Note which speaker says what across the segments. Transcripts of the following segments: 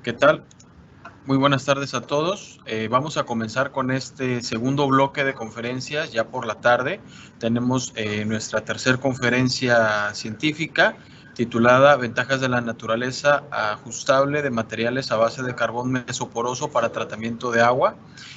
Speaker 1: ¿Qué tal? Muy buenas tardes a todos. Vamos a comenzar con este segundo bloque de conferencias ya por la tarde. Tenemos nuestra tercera conferencia científica titulada Ventajas de la naturaleza ajustable de materiales a base de carbón mesoporoso para tratamiento de agua.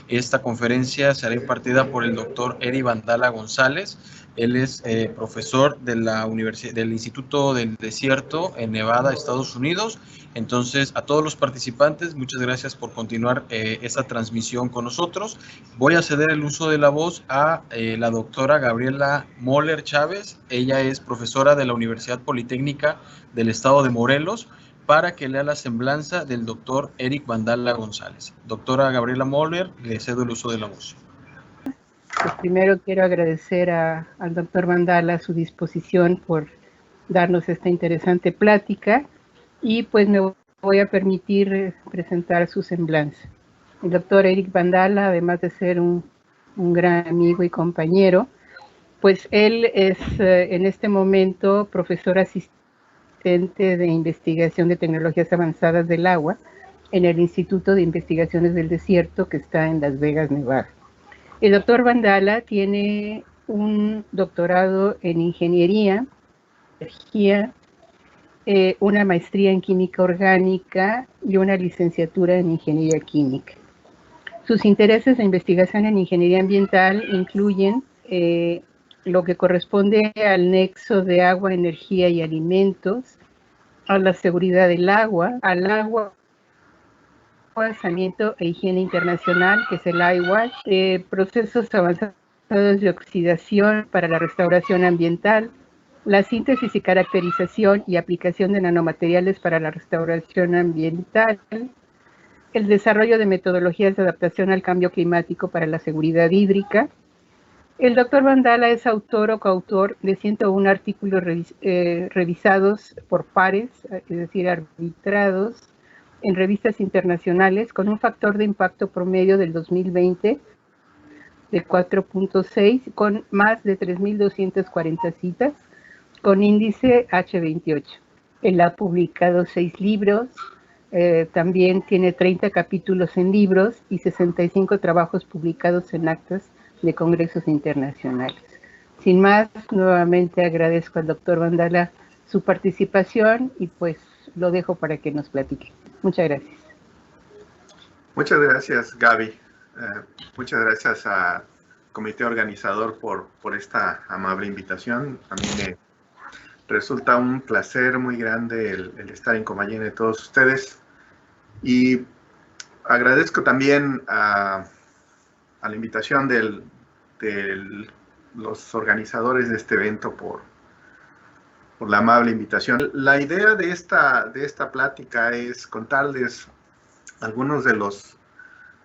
Speaker 1: Esta conferencia será impartida por el doctor Eri Vandala González. Él es profesor de la del Instituto del Desierto en Nevada, Estados Unidos. Entonces, a todos los participantes, muchas gracias por continuar esta transmisión con nosotros. Voy a ceder el uso de la voz a la doctora Gabriela Moller Chávez. Ella es profesora de la Universidad Politécnica del Estado de Morelos, para que lea la semblanza del doctor Eric Vandala González. Doctora Gabriela Moller, le cedo el uso de la voz.
Speaker 2: Pues primero quiero agradecer al doctor Vandala su disposición por darnos esta interesante plática y pues me voy a permitir presentar su semblanza. El doctor Eric Vandala, además de ser un gran amigo y compañero, pues él es en este momento profesor asistente de investigación de tecnologías avanzadas del agua en el Instituto de Investigaciones del Desierto, que está en Las Vegas, Nevada. El doctor Vandala tiene un doctorado en ingeniería, una maestría en química orgánica y una licenciatura en ingeniería química. Sus intereses de investigación en ingeniería ambiental incluyen lo que corresponde al nexo de agua, energía y alimentos, a la seguridad del agua, al agua, saneamiento e higiene internacional, que es el IWASH, procesos avanzados de oxidación para la restauración ambiental, la síntesis y caracterización y aplicación de nanomateriales para la restauración ambiental, el desarrollo de metodologías de adaptación al cambio climático para la seguridad hídrica. El doctor Vandala es autor o coautor de 101 artículos revisados por pares, es decir, arbitrados, en revistas internacionales, con un factor de impacto promedio del 2020 de 4.6, con más de 3.240 citas, con índice H28. Él ha publicado 6 libros, también tiene 30 capítulos en libros y 65 trabajos publicados en actas de congresos internacionales. Sin más, nuevamente agradezco al doctor Vandala su participación y pues lo dejo para que nos platique. Muchas gracias.
Speaker 3: Muchas gracias, Gaby. Muchas gracias al comité organizador por esta amable invitación. A mí me resulta un placer muy grande el estar en compañía de todos ustedes. Y agradezco también a la invitación de los organizadores de este evento por la amable invitación. La idea de esta plática es contarles algunos de los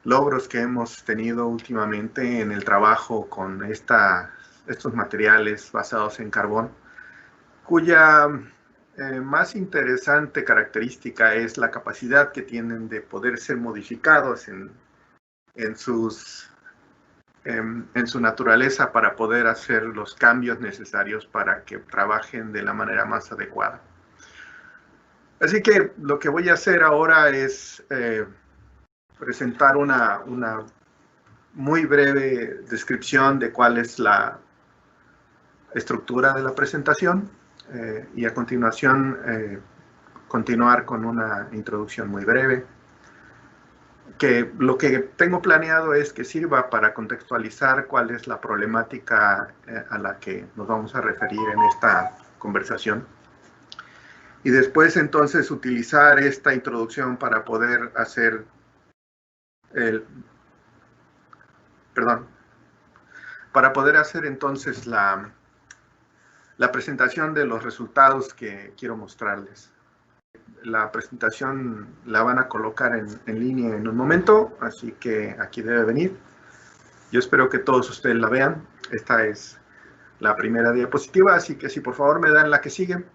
Speaker 3: logros que hemos tenido últimamente en el trabajo con estos materiales basados en carbón, cuya más interesante característica es la capacidad que tienen de poder ser modificados en su naturaleza para poder hacer los cambios necesarios para que trabajen de la manera más adecuada. Así que lo que voy a hacer ahora es presentar una muy breve descripción de cuál es la estructura de la presentación y a continuación continuar con una introducción muy breve, que lo que tengo planeado es que sirva para contextualizar cuál es la problemática a la que nos vamos a referir en esta conversación. Y después entonces utilizar esta introducción para poder hacer entonces la presentación de los resultados que quiero mostrarles. La presentación la van a colocar en línea en un momento, así que aquí debe venir. Yo espero que todos ustedes la vean. Esta es la primera diapositiva, así que si por favor me dan la que sigue.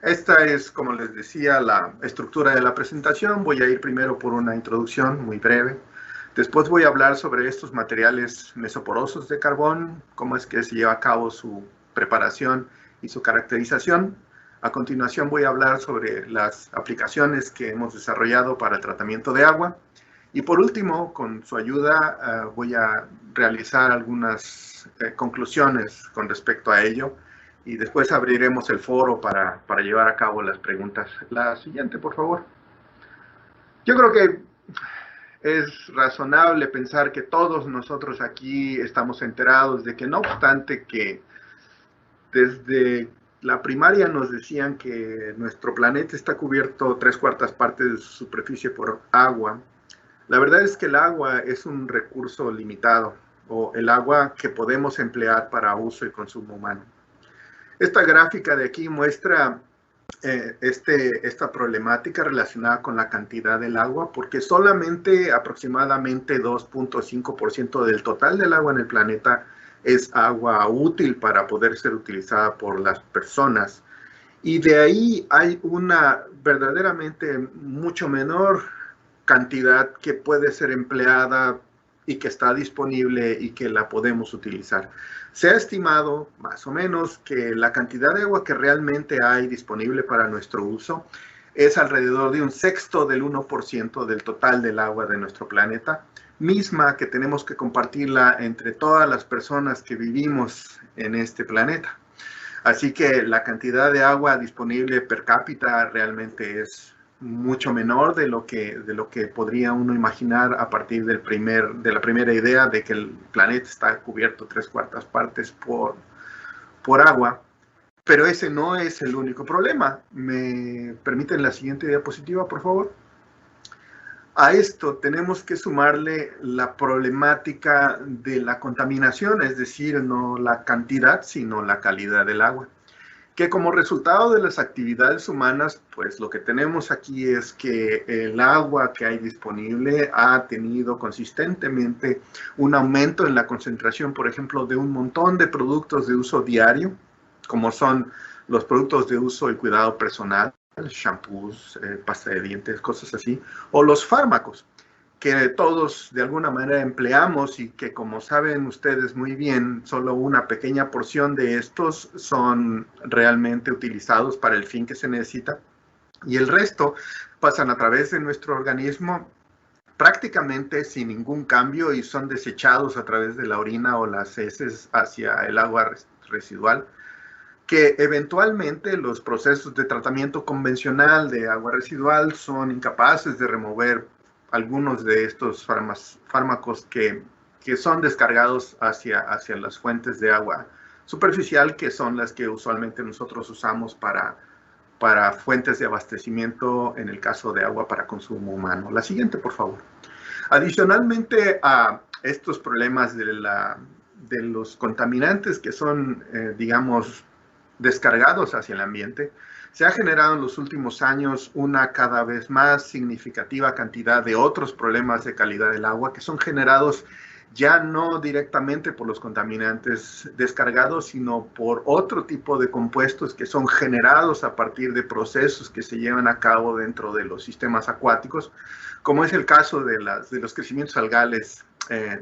Speaker 3: Esta es, como les decía, la estructura de la presentación. Voy a ir primero por una introducción muy breve. Después voy a hablar sobre estos materiales mesoporosos de carbón, cómo es que se lleva a cabo su preparación y su caracterización. A continuación voy a hablar sobre las aplicaciones que hemos desarrollado para el tratamiento de agua. Y por último, con su ayuda, voy a realizar algunas conclusiones con respecto a ello. Y después abriremos el foro para llevar a cabo las preguntas. La siguiente, por favor. Yo creo que es razonable pensar que todos nosotros aquí estamos enterados de que no obstante que desde la primaria nos decían que nuestro planeta está cubierto 3/4 partes de su superficie por agua, la verdad es que el agua es un recurso limitado, o el agua que podemos emplear para uso y consumo humano. Esta gráfica de aquí muestra esta problemática relacionada con la cantidad del agua, porque solamente aproximadamente 2.5% del total del agua en el planeta es agua útil para poder ser utilizada por las personas. Y de ahí hay una verdaderamente mucho menor cantidad que puede ser empleada y que está disponible y que la podemos utilizar. Se ha estimado más o menos que la cantidad de agua que realmente hay disponible para nuestro uso es alrededor de 1/6 del 1% del total del agua de nuestro planeta, misma que tenemos que compartirla entre todas las personas que vivimos en este planeta. Así que la cantidad de agua disponible per cápita realmente es mucho menor de lo que podría uno imaginar a partir de la primera idea de que el planeta está cubierto 3/4 partes por agua. Pero ese no es el único problema. ¿Me permiten la siguiente diapositiva, por favor? A esto tenemos que sumarle la problemática de la contaminación, es decir, no la cantidad, sino la calidad del agua. Que como resultado de las actividades humanas, pues lo que tenemos aquí es que el agua que hay disponible ha tenido consistentemente un aumento en la concentración, por ejemplo, de un montón de productos de uso diario, como son los productos de uso y cuidado personal, shampoos, pasta de dientes, cosas así, o los fármacos, que todos de alguna manera empleamos y que, como saben ustedes muy bien, solo una pequeña porción de estos son realmente utilizados para el fin que se necesita, y el resto pasan a través de nuestro organismo prácticamente sin ningún cambio y son desechados a través de la orina o las heces hacia el agua residual, que eventualmente los procesos de tratamiento convencional de agua residual son incapaces de remover algunos de estos fármacos que son descargados hacia las fuentes de agua superficial, que son las que usualmente nosotros usamos para fuentes de abastecimiento en el caso de agua para consumo humano. La siguiente, por favor. Adicionalmente a estos problemas de los contaminantes que son, digamos, descargados hacia el ambiente, se ha generado en los últimos años una cada vez más significativa cantidad de otros problemas de calidad del agua que son generados ya no directamente por los contaminantes descargados, sino por otro tipo de compuestos que son generados a partir de procesos que se llevan a cabo dentro de los sistemas acuáticos, como es el caso de los crecimientos algales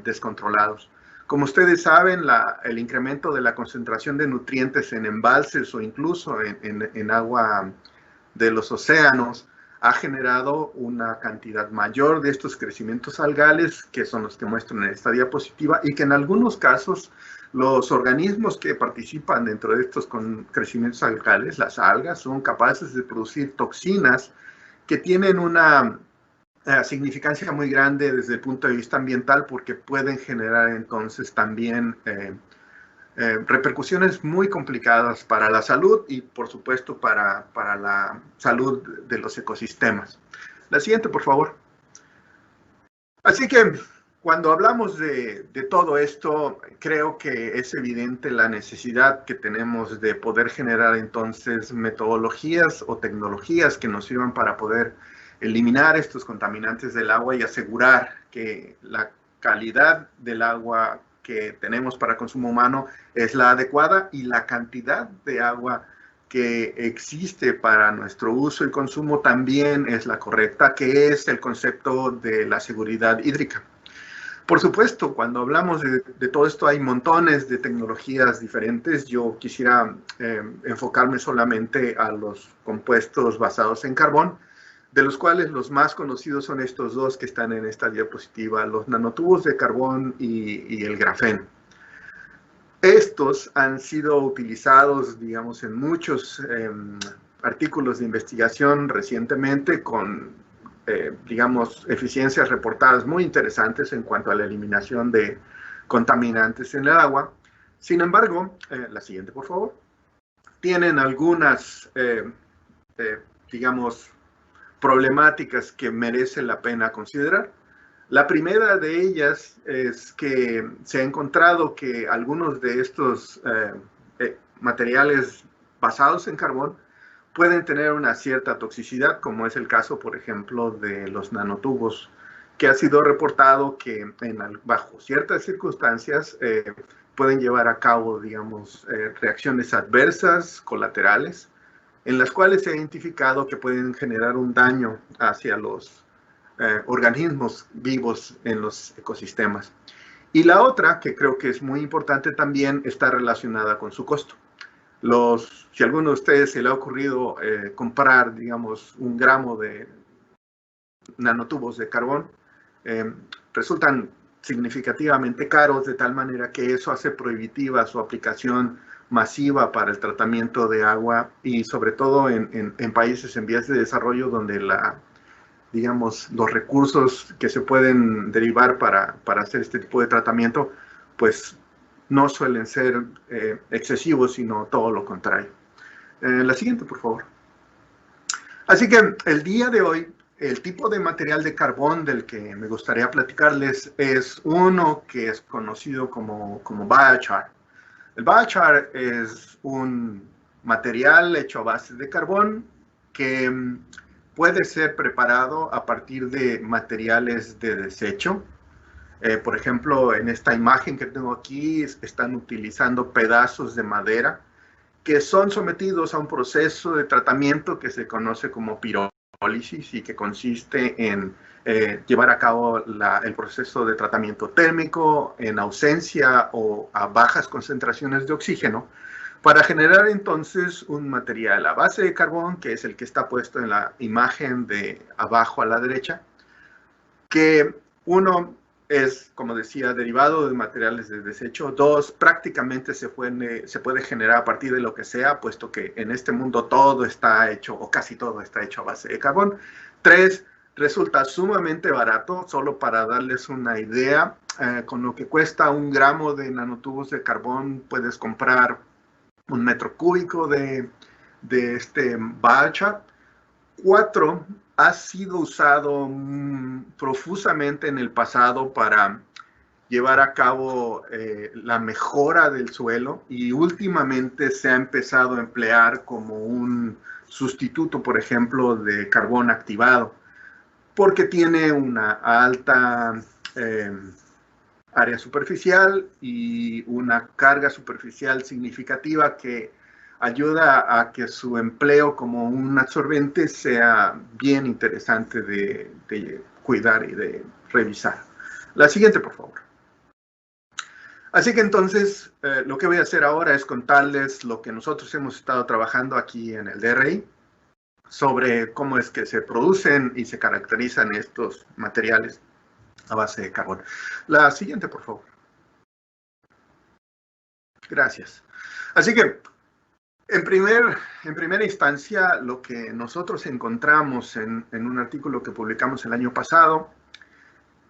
Speaker 3: descontrolados. Como ustedes saben, el incremento de la concentración de nutrientes en embalses o incluso en agua de los océanos ha generado una cantidad mayor de estos crecimientos algales, que son los que muestran en esta diapositiva, y que en algunos casos los organismos que participan dentro de estos crecimientos algales, las algas, son capaces de producir toxinas que tienen una significancia muy grande desde el punto de vista ambiental, porque pueden generar entonces también repercusiones muy complicadas para la salud y por supuesto para la salud de los ecosistemas. La siguiente, por favor. Así que cuando hablamos de todo esto, creo que es evidente la necesidad que tenemos de poder generar entonces metodologías o tecnologías que nos sirvan para poder eliminar estos contaminantes del agua y asegurar que la calidad del agua que tenemos para consumo humano es la adecuada y la cantidad de agua que existe para nuestro uso y consumo también es la correcta, que es el concepto de la seguridad hídrica. Por supuesto, cuando hablamos de todo esto hay montones de tecnologías diferentes. Yo quisiera enfocarme solamente a los compuestos basados en carbón, de los cuales los más conocidos son estos dos que están en esta diapositiva, los nanotubos de carbón y el grafeno. Estos han sido utilizados, digamos, en muchos artículos de investigación recientemente con, digamos, eficiencias reportadas muy interesantes en cuanto a la eliminación de contaminantes en el agua. Sin embargo, la siguiente, por favor, tienen algunas, digamos, problemáticas que merecen la pena considerar. La primera de ellas es que se ha encontrado que algunos de estos materiales basados en carbón pueden tener una cierta toxicidad, como es el caso, por ejemplo, de los nanotubos, que ha sido reportado que bajo ciertas circunstancias pueden llevar a cabo, digamos, reacciones adversas, colaterales, en las cuales se ha identificado que pueden generar un daño hacia los organismos vivos en los ecosistemas. Y la otra, que creo que es muy importante también, está relacionada con su costo. Si a alguno de ustedes se le ha ocurrido comprar, digamos, 1 gramo de nanotubos de carbón, resultan significativamente caros, de tal manera que eso hace prohibitiva su aplicación masiva para el tratamiento de agua y sobre todo en países en vías de desarrollo donde digamos, los recursos que se pueden derivar para hacer este tipo de tratamiento, pues no suelen ser excesivos, sino todo lo contrario. La siguiente, por favor. Así que el día de hoy, el tipo de material de carbón del que me gustaría platicarles es uno que es conocido como biochar. El biochar es un material hecho a base de carbón que puede ser preparado a partir de materiales de desecho. Por ejemplo, en esta imagen que tengo aquí están utilizando pedazos de madera que son sometidos a un proceso de tratamiento que se conoce como pirólisis y que consiste en llevar a cabo el proceso de tratamiento térmico en ausencia o a bajas concentraciones de oxígeno para generar entonces un material a base de carbón, que es el que está puesto en la imagen de abajo a la derecha, que uno es, como decía, derivado de materiales de desecho. 2, prácticamente se puede generar a partir de lo que sea, puesto que en este mundo todo está hecho, o casi todo está hecho a base de carbón. 3, resulta sumamente barato. Solo para darles una idea, con lo que cuesta 1 gramo de nanotubos de carbón, puedes comprar 1 metro cúbico de este biochar. 4, ha sido usado profusamente en el pasado para llevar a cabo la mejora del suelo y últimamente se ha empezado a emplear como un sustituto, por ejemplo, de carbón activado, porque tiene una alta área superficial y una carga superficial significativa que ayuda a que su empleo como un absorbente sea bien interesante de cuidar y de revisar. La siguiente, por favor. Así que entonces, lo que voy a hacer ahora es contarles lo que nosotros hemos estado trabajando aquí en el DRI sobre cómo es que se producen y se caracterizan estos materiales a base de carbón. La siguiente, por favor. Gracias. Así que, en primera instancia, lo que nosotros encontramos en un artículo que publicamos el año pasado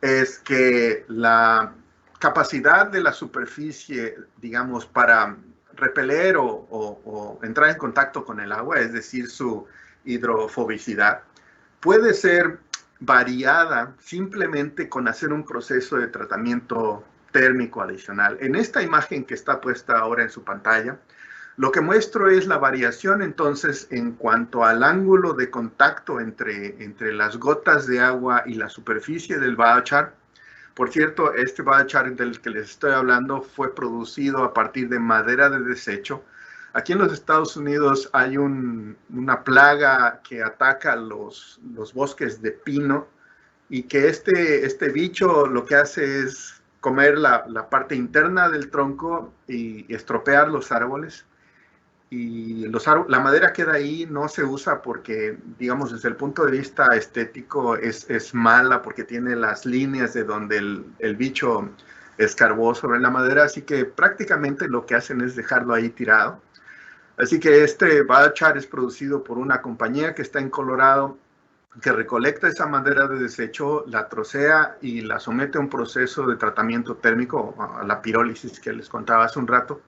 Speaker 3: es que la capacidad de la superficie, digamos, para repeler o entrar en contacto con el agua, es decir, su hidrofobicidad, puede ser variada simplemente con hacer un proceso de tratamiento térmico adicional. En esta imagen que está puesta ahora en su pantalla, lo que muestro es la variación entonces en cuanto al ángulo de contacto entre las gotas de agua y la superficie del biochar. Por cierto, este biochar del que les estoy hablando fue producido a partir de madera de desecho. Aquí en los Estados Unidos hay una plaga que ataca los bosques de pino y que este bicho lo que hace es comer la parte interna del tronco y estropear los árboles. Y la madera queda ahí, no se usa porque, digamos, desde el punto de vista estético es mala porque tiene las líneas de donde el bicho escarbó sobre la madera, así que prácticamente lo que hacen es dejarlo ahí tirado. Así que este biochar es producido por una compañía que está en Colorado, que recolecta esa madera de desecho, la trocea y la somete a un proceso de tratamiento térmico, a la pirólisis que les contaba hace un rato.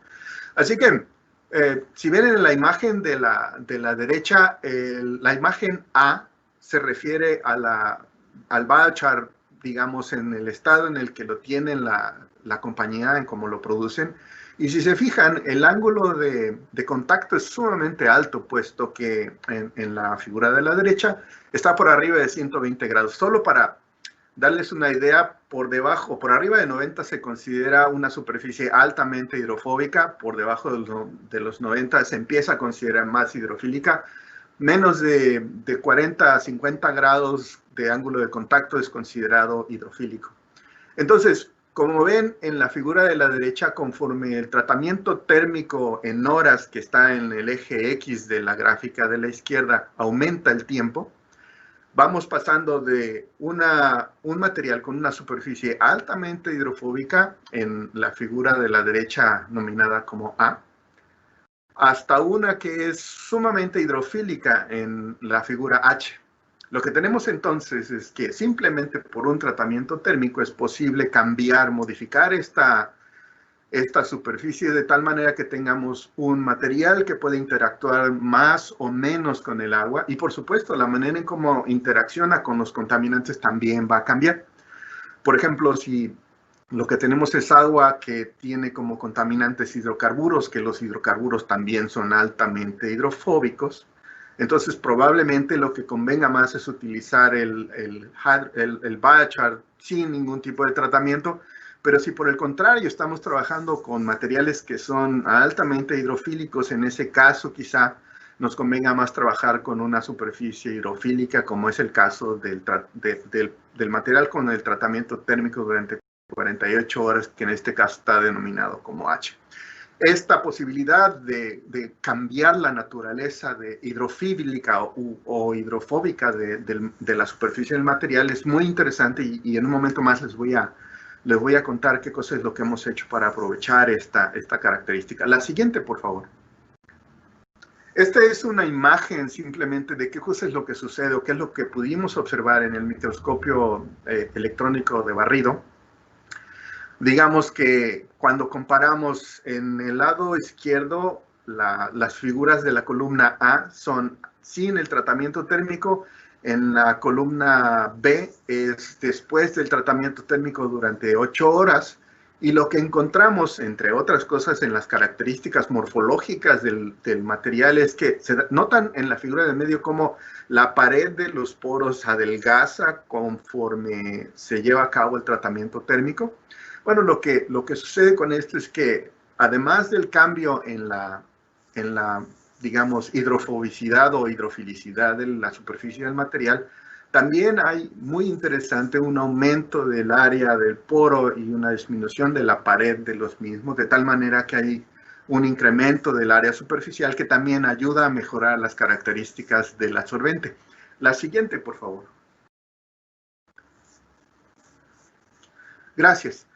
Speaker 3: Así que, si ven en la imagen de la derecha, la imagen A se refiere al biochar, digamos, en el estado en el que lo tienen la compañía, en cómo lo producen. Y si se fijan, el ángulo de contacto es sumamente alto, puesto que en la figura de la derecha está por arriba de 120 grados. Solo para darles una idea, por debajo, por arriba de 90 se considera una superficie altamente hidrofóbica, por debajo de los 90 se empieza a considerar más hidrofílica, menos de 40 a 50 grados de ángulo de contacto es considerado hidrofílico. Entonces, como ven en la figura de la derecha, conforme el tratamiento térmico en horas que está en el eje X de la gráfica de la izquierda aumenta el tiempo, vamos pasando de un material con una superficie altamente hidrofóbica en la figura de la derecha nominada como A, hasta una que es sumamente hidrofílica en la figura H. Lo que tenemos entonces es que simplemente por un tratamiento térmico es posible cambiar, modificar esta superficie de tal manera que tengamos un material que puede interactuar más o menos con el agua y por supuesto la manera en cómo interacciona con los contaminantes también va a cambiar. Por ejemplo, si lo que tenemos es agua que tiene como contaminantes hidrocarburos, que los hidrocarburos también son altamente hidrofóbicos, entonces probablemente lo que convenga más es utilizar el biochar sin ningún tipo de tratamiento. Pero si por el contrario estamos trabajando con materiales que son altamente hidrofílicos, en ese caso quizá nos convenga más trabajar con una superficie hidrofílica, como es el caso del material con el tratamiento térmico durante 48 horas, que en este caso está denominado como H. Esta posibilidad de cambiar la naturaleza de hidrofílica o hidrofóbica de la superficie del material es muy interesante y en un momento más les voy a contar qué cosa es lo que hemos hecho para aprovechar esta característica. La siguiente, por favor. Esta es una imagen simplemente de qué cosa es lo que sucede o qué es lo que pudimos observar en el microscopio electrónico de barrido. Digamos que cuando comparamos en el lado izquierdo, las figuras de la columna A son sin el tratamiento térmico. En la columna B es después del tratamiento térmico durante 8 horas. Y lo que encontramos, entre otras cosas, en las características morfológicas del material es que se notan en la figura de medio cómo la pared de los poros adelgaza conforme se lleva a cabo el tratamiento térmico. Bueno, lo que sucede con esto es que además del cambio en la digamos, hidrofobicidad o hidrofilicidad de la superficie del material, también hay, muy interesante, un aumento del área del poro y una disminución de la pared de los mismos, de tal manera que hay un incremento del área superficial que también ayuda a mejorar las características del absorbente. La siguiente, por favor. Gracias.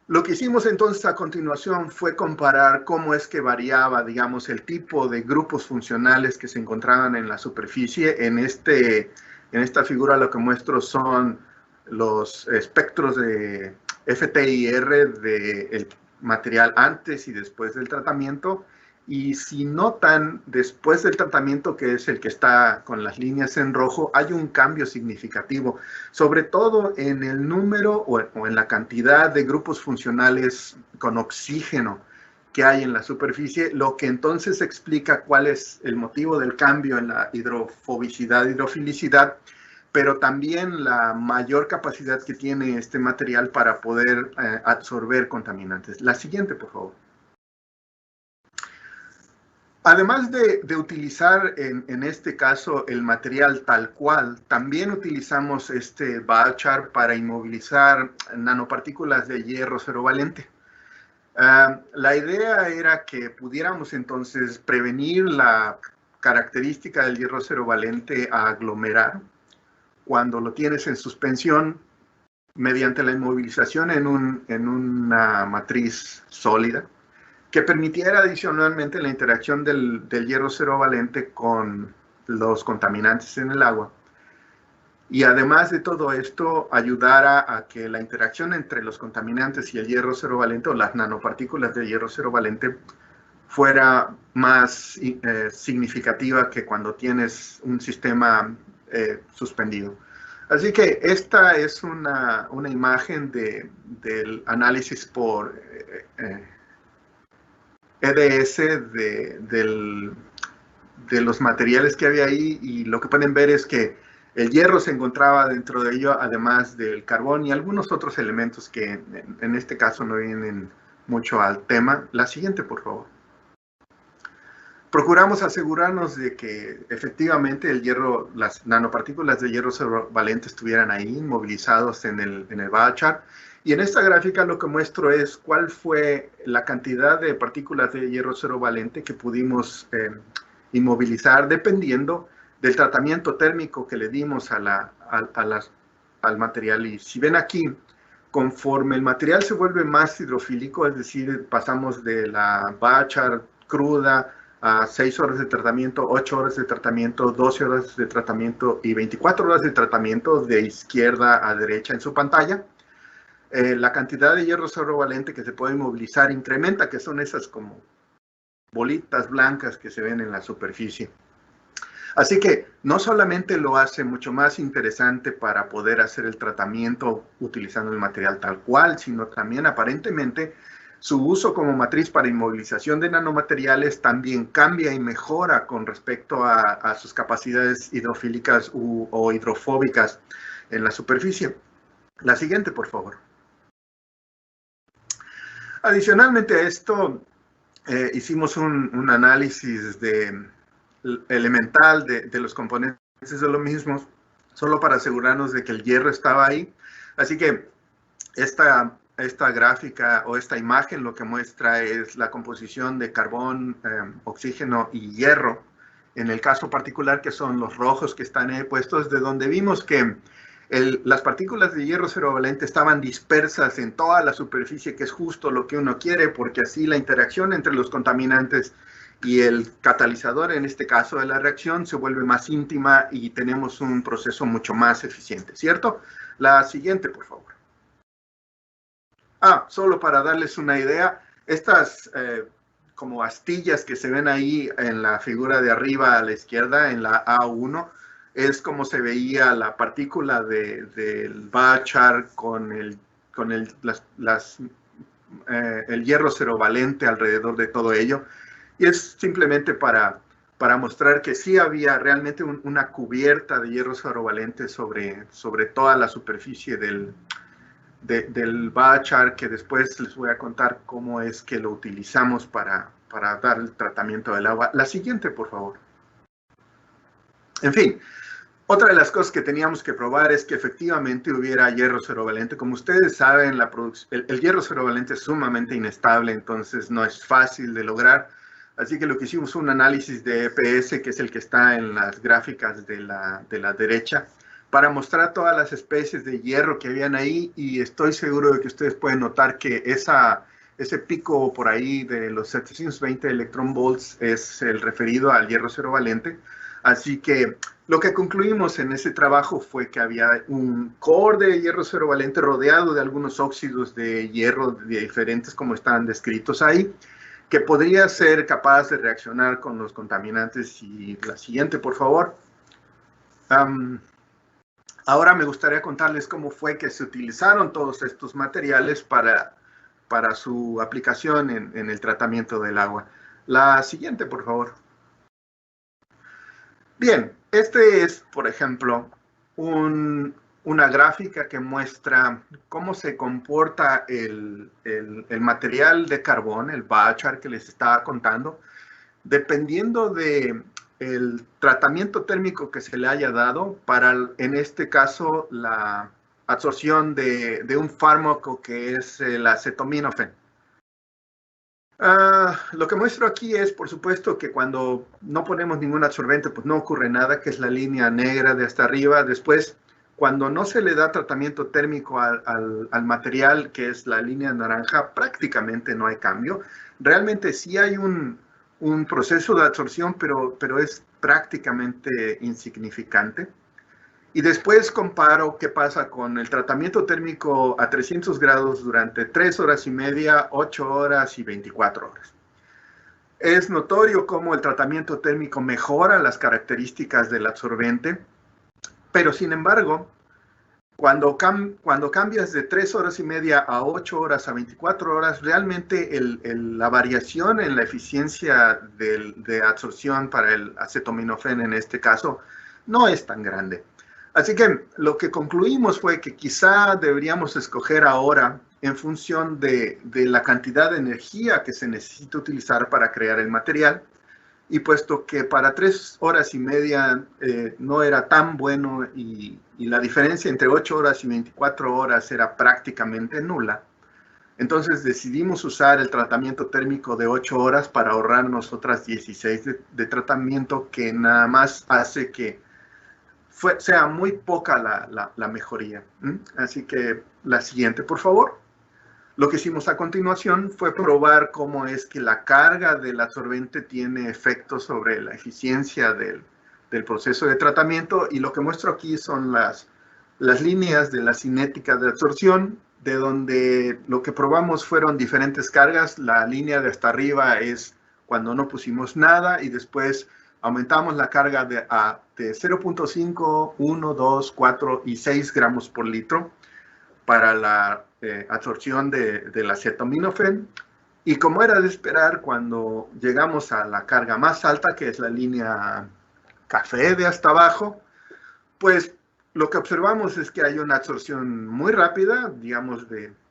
Speaker 3: Lo que hicimos entonces a continuación fue comparar cómo es que variaba, digamos, el tipo de grupos funcionales que se encontraban en la superficie. En esta figura lo que muestro son los espectros de FTIR del material antes y después del tratamiento. Y si notan, después del tratamiento, que es el que está con las líneas en rojo, hay un cambio significativo, sobre todo en el número o en la cantidad de grupos funcionales con oxígeno que hay en la superficie, lo que entonces explica cuál es el motivo del cambio en la hidrofobicidad, hidrofilicidad, pero también la mayor capacidad que tiene este material para poder absorber contaminantes. La siguiente, por favor. Además de utilizar en este caso el material tal cual, también utilizamos este biochar para inmovilizar nanopartículas de hierro cerovalente. La idea era que pudiéramos entonces prevenir la característica del hierro cerovalente a aglomerar cuando lo tienes en suspensión mediante la inmovilización en una matriz sólida, que permitiera adicionalmente la interacción del hierro cerovalente con los contaminantes en el agua. Y además de todo esto, ayudara a que la interacción entre los contaminantes y el hierro cerovalente o las nanopartículas de hierro cerovalente fuera más significativa que cuando tienes un sistema suspendido. Así que esta es una imagen del análisis por EDS de los materiales que había ahí, y lo que pueden ver es que el hierro se encontraba dentro de ello, además del carbón y algunos otros elementos que en este caso no vienen mucho al tema. La siguiente, por favor. Procuramos asegurarnos de que efectivamente el hierro, las nanopartículas de hierro cerovalente estuvieran ahí, movilizados en el biochar. Y en esta gráfica lo que muestro es cuál fue la cantidad de partículas de hierro cerovalente que pudimos inmovilizar dependiendo del tratamiento térmico que le dimos al material. Y si ven aquí, conforme el material se vuelve más hidrofílico, es decir, pasamos de la biochar cruda a 6 horas de tratamiento, 8 horas de tratamiento, 12 horas de tratamiento y 24 horas de tratamiento de izquierda a derecha en su pantalla, la cantidad de hierro cerovalente que se puede inmovilizar incrementa, que son esas como bolitas blancas que se ven en la superficie. Así que no solamente lo hace mucho más interesante para poder hacer el tratamiento utilizando el material tal cual, sino también aparentemente su uso como matriz para inmovilización de nanomateriales también cambia y mejora con respecto a sus capacidades hidrofílicas o hidrofóbicas en la superficie. La siguiente, por favor. Adicionalmente a esto, hicimos un análisis elemental de los componentes de lo mismo, solo para asegurarnos de que el hierro estaba ahí. Así que esta gráfica o esta imagen lo que muestra es la composición de carbón, oxígeno y hierro. En el caso particular, que son los rojos que están ahí puestos, de donde vimos que las partículas de hierro cerovalente estaban dispersas en toda la superficie, que es justo lo que uno quiere, porque así la interacción entre los contaminantes y el catalizador, en este caso de la reacción, se vuelve más íntima y tenemos un proceso mucho más eficiente, ¿cierto? La siguiente, por favor. Solo para darles una idea, estas como astillas que se ven ahí en la figura de arriba a la izquierda, en la A1, es como se veía la partícula del biochar con el hierro cerovalente alrededor de todo ello. Y es simplemente para mostrar que sí había realmente una cubierta de hierro cerovalente sobre toda la superficie del biochar, que después les voy a contar cómo es que lo utilizamos para dar el tratamiento del agua. La siguiente, por favor. En fin, otra de las cosas que teníamos que probar es que efectivamente hubiera hierro cerovalente. Como ustedes saben, el hierro cerovalente es sumamente inestable, entonces no es fácil de lograr. Así que lo que hicimos fue un análisis de EPS, que es el que está en las gráficas de la derecha, para mostrar todas las especies de hierro que habían ahí, y estoy seguro de que ustedes pueden notar que ese pico por ahí de los 720 electron volts es el referido al hierro cerovalente. Así que lo que concluimos en ese trabajo fue que había un core de hierro cerovalente rodeado de algunos óxidos de hierro diferentes como están descritos ahí, que podría ser capaz de reaccionar con los contaminantes. Y la siguiente, por favor. Ahora me gustaría contarles cómo fue que se utilizaron todos estos materiales para su aplicación en el tratamiento del agua. La siguiente, por favor. Bien, este es, por ejemplo, una gráfica que muestra cómo se comporta el material de carbón, el biochar que les estaba contando, dependiendo de el tratamiento térmico que se le haya dado para, en este caso, la absorción de un fármaco que es el acetaminofén. Lo que muestro aquí es, por supuesto, que cuando no ponemos ningún absorbente, pues no ocurre nada, que es la línea negra de hasta arriba. Después, cuando no se le da tratamiento térmico al material, que es la línea naranja, prácticamente no hay cambio. Realmente sí hay un proceso de absorción, pero es prácticamente insignificante. Y después comparo qué pasa con el tratamiento térmico a 300 grados durante 3 horas y media, 8 horas y 24 horas. Es notorio cómo el tratamiento térmico mejora las características del absorbente, pero sin embargo, cuando cambias de 3 horas y media a 8 horas a 24 horas, realmente la variación en la eficiencia de absorción para el acetaminofén en este caso no es tan grande. Así que lo que concluimos fue que quizá deberíamos escoger ahora en función de la cantidad de energía que se necesita utilizar para crear el material. Y puesto que para 3 horas y media no era tan bueno y la diferencia entre 8 horas y 24 horas era prácticamente nula, entonces decidimos usar el tratamiento térmico de 8 horas para ahorrarnos otras 16 de tratamiento, que nada más hace que sea muy poca la mejoría. Así que la siguiente, por favor. Lo que hicimos a continuación fue probar cómo es que la carga del absorbente tiene efectos sobre la eficiencia del proceso de tratamiento, y lo que muestro aquí son las líneas de la cinética de absorción, de donde lo que probamos fueron diferentes cargas. La línea de hasta arriba es cuando no pusimos nada, y después aumentamos la carga de 0.5, 1, 2, 4 y 6 gramos por litro para la absorción del acetaminofén. Y como era de esperar, cuando llegamos a la carga más alta, que es la línea café de hasta abajo, pues lo que observamos es que hay una absorción muy rápida, digamos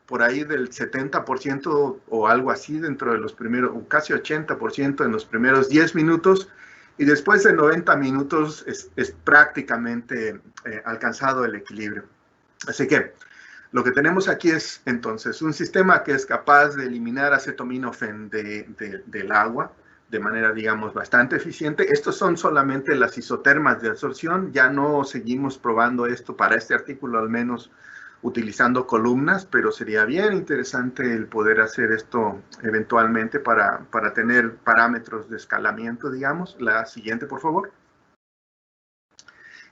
Speaker 3: por ahí del 70% o algo así dentro de los primeros, o casi 80% en los primeros 10 minutos, y después de 90 minutos es prácticamente alcanzado el equilibrio. Así que lo que tenemos aquí es entonces un sistema que es capaz de eliminar acetaminofén del agua de manera, digamos, bastante eficiente. Estos son solamente las isotermas de absorción. Ya no seguimos probando esto para este artículo, al menos utilizando columnas, pero sería bien interesante el poder hacer esto eventualmente para tener parámetros de escalamiento, digamos. La siguiente, por favor.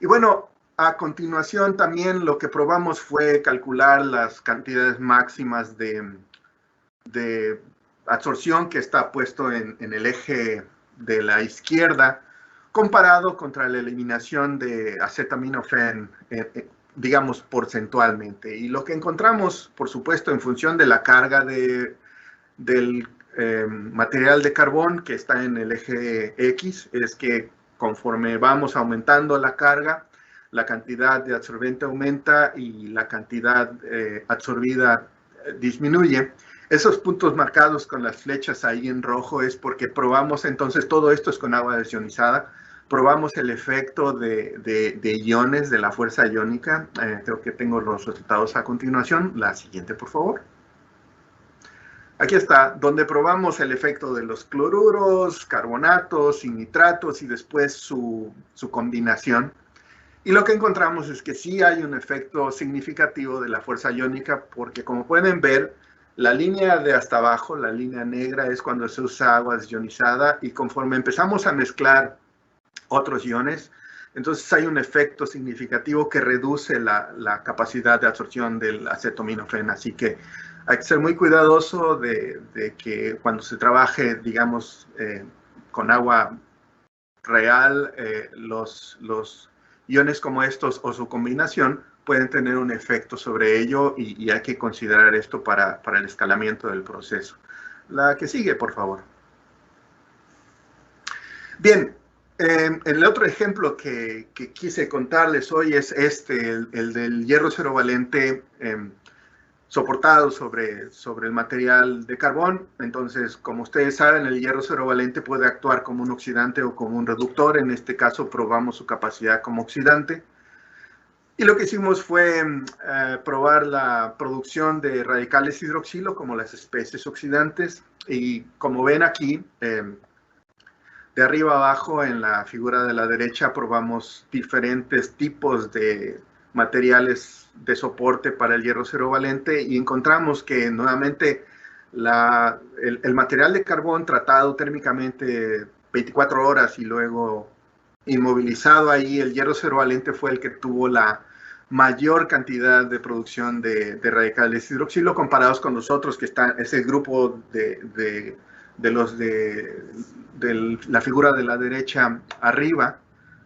Speaker 3: Y bueno, a continuación también lo que probamos fue calcular las cantidades máximas de absorción que está puesto en el eje de la izquierda, comparado contra la eliminación de acetaminofén, digamos, porcentualmente. Y lo que encontramos, por supuesto, en función de la carga del material de carbón que está en el eje X, es que conforme vamos aumentando la carga, la cantidad de absorbente aumenta y la cantidad absorbida disminuye. Esos puntos marcados con las flechas ahí en rojo es porque probamos, entonces todo esto es con agua desionizada, probamos el efecto de iones, de la fuerza iónica. Creo que tengo los resultados a continuación. La siguiente, por favor. Aquí está, donde probamos el efecto de los cloruros, carbonatos y nitratos, y después su combinación. Y lo que encontramos es que sí hay un efecto significativo de la fuerza iónica, porque como pueden ver, la línea de hasta abajo, la línea negra, es cuando se usa agua desionizada, y conforme empezamos a mezclar otros iones, entonces hay un efecto significativo que reduce la capacidad de absorción del acetaminofén. Así que hay que ser muy cuidadoso de que cuando se trabaje, digamos, con agua real, los iones como estos o su combinación pueden tener un efecto sobre ello, y hay que considerar esto para el escalamiento del proceso. La que sigue, por favor. Bien, el otro ejemplo que quise contarles hoy es el del hierro cero valente soportado sobre el material de carbón. Entonces, como ustedes saben, el hierro cero valente puede actuar como un oxidante o como un reductor. En este caso, probamos su capacidad como oxidante. Y lo que hicimos fue probar la producción de radicales hidroxilo como las especies oxidantes. Y como ven aquí, de arriba abajo en la figura de la derecha probamos diferentes tipos de materiales de soporte para el hierro cero valente y encontramos que nuevamente el material de carbón tratado térmicamente 24 horas y luego inmovilizado ahí, el hierro cero valente fue el que tuvo la mayor cantidad de producción de radicales hidroxilo comparados con los otros que están, ese grupo de la figura de la derecha arriba.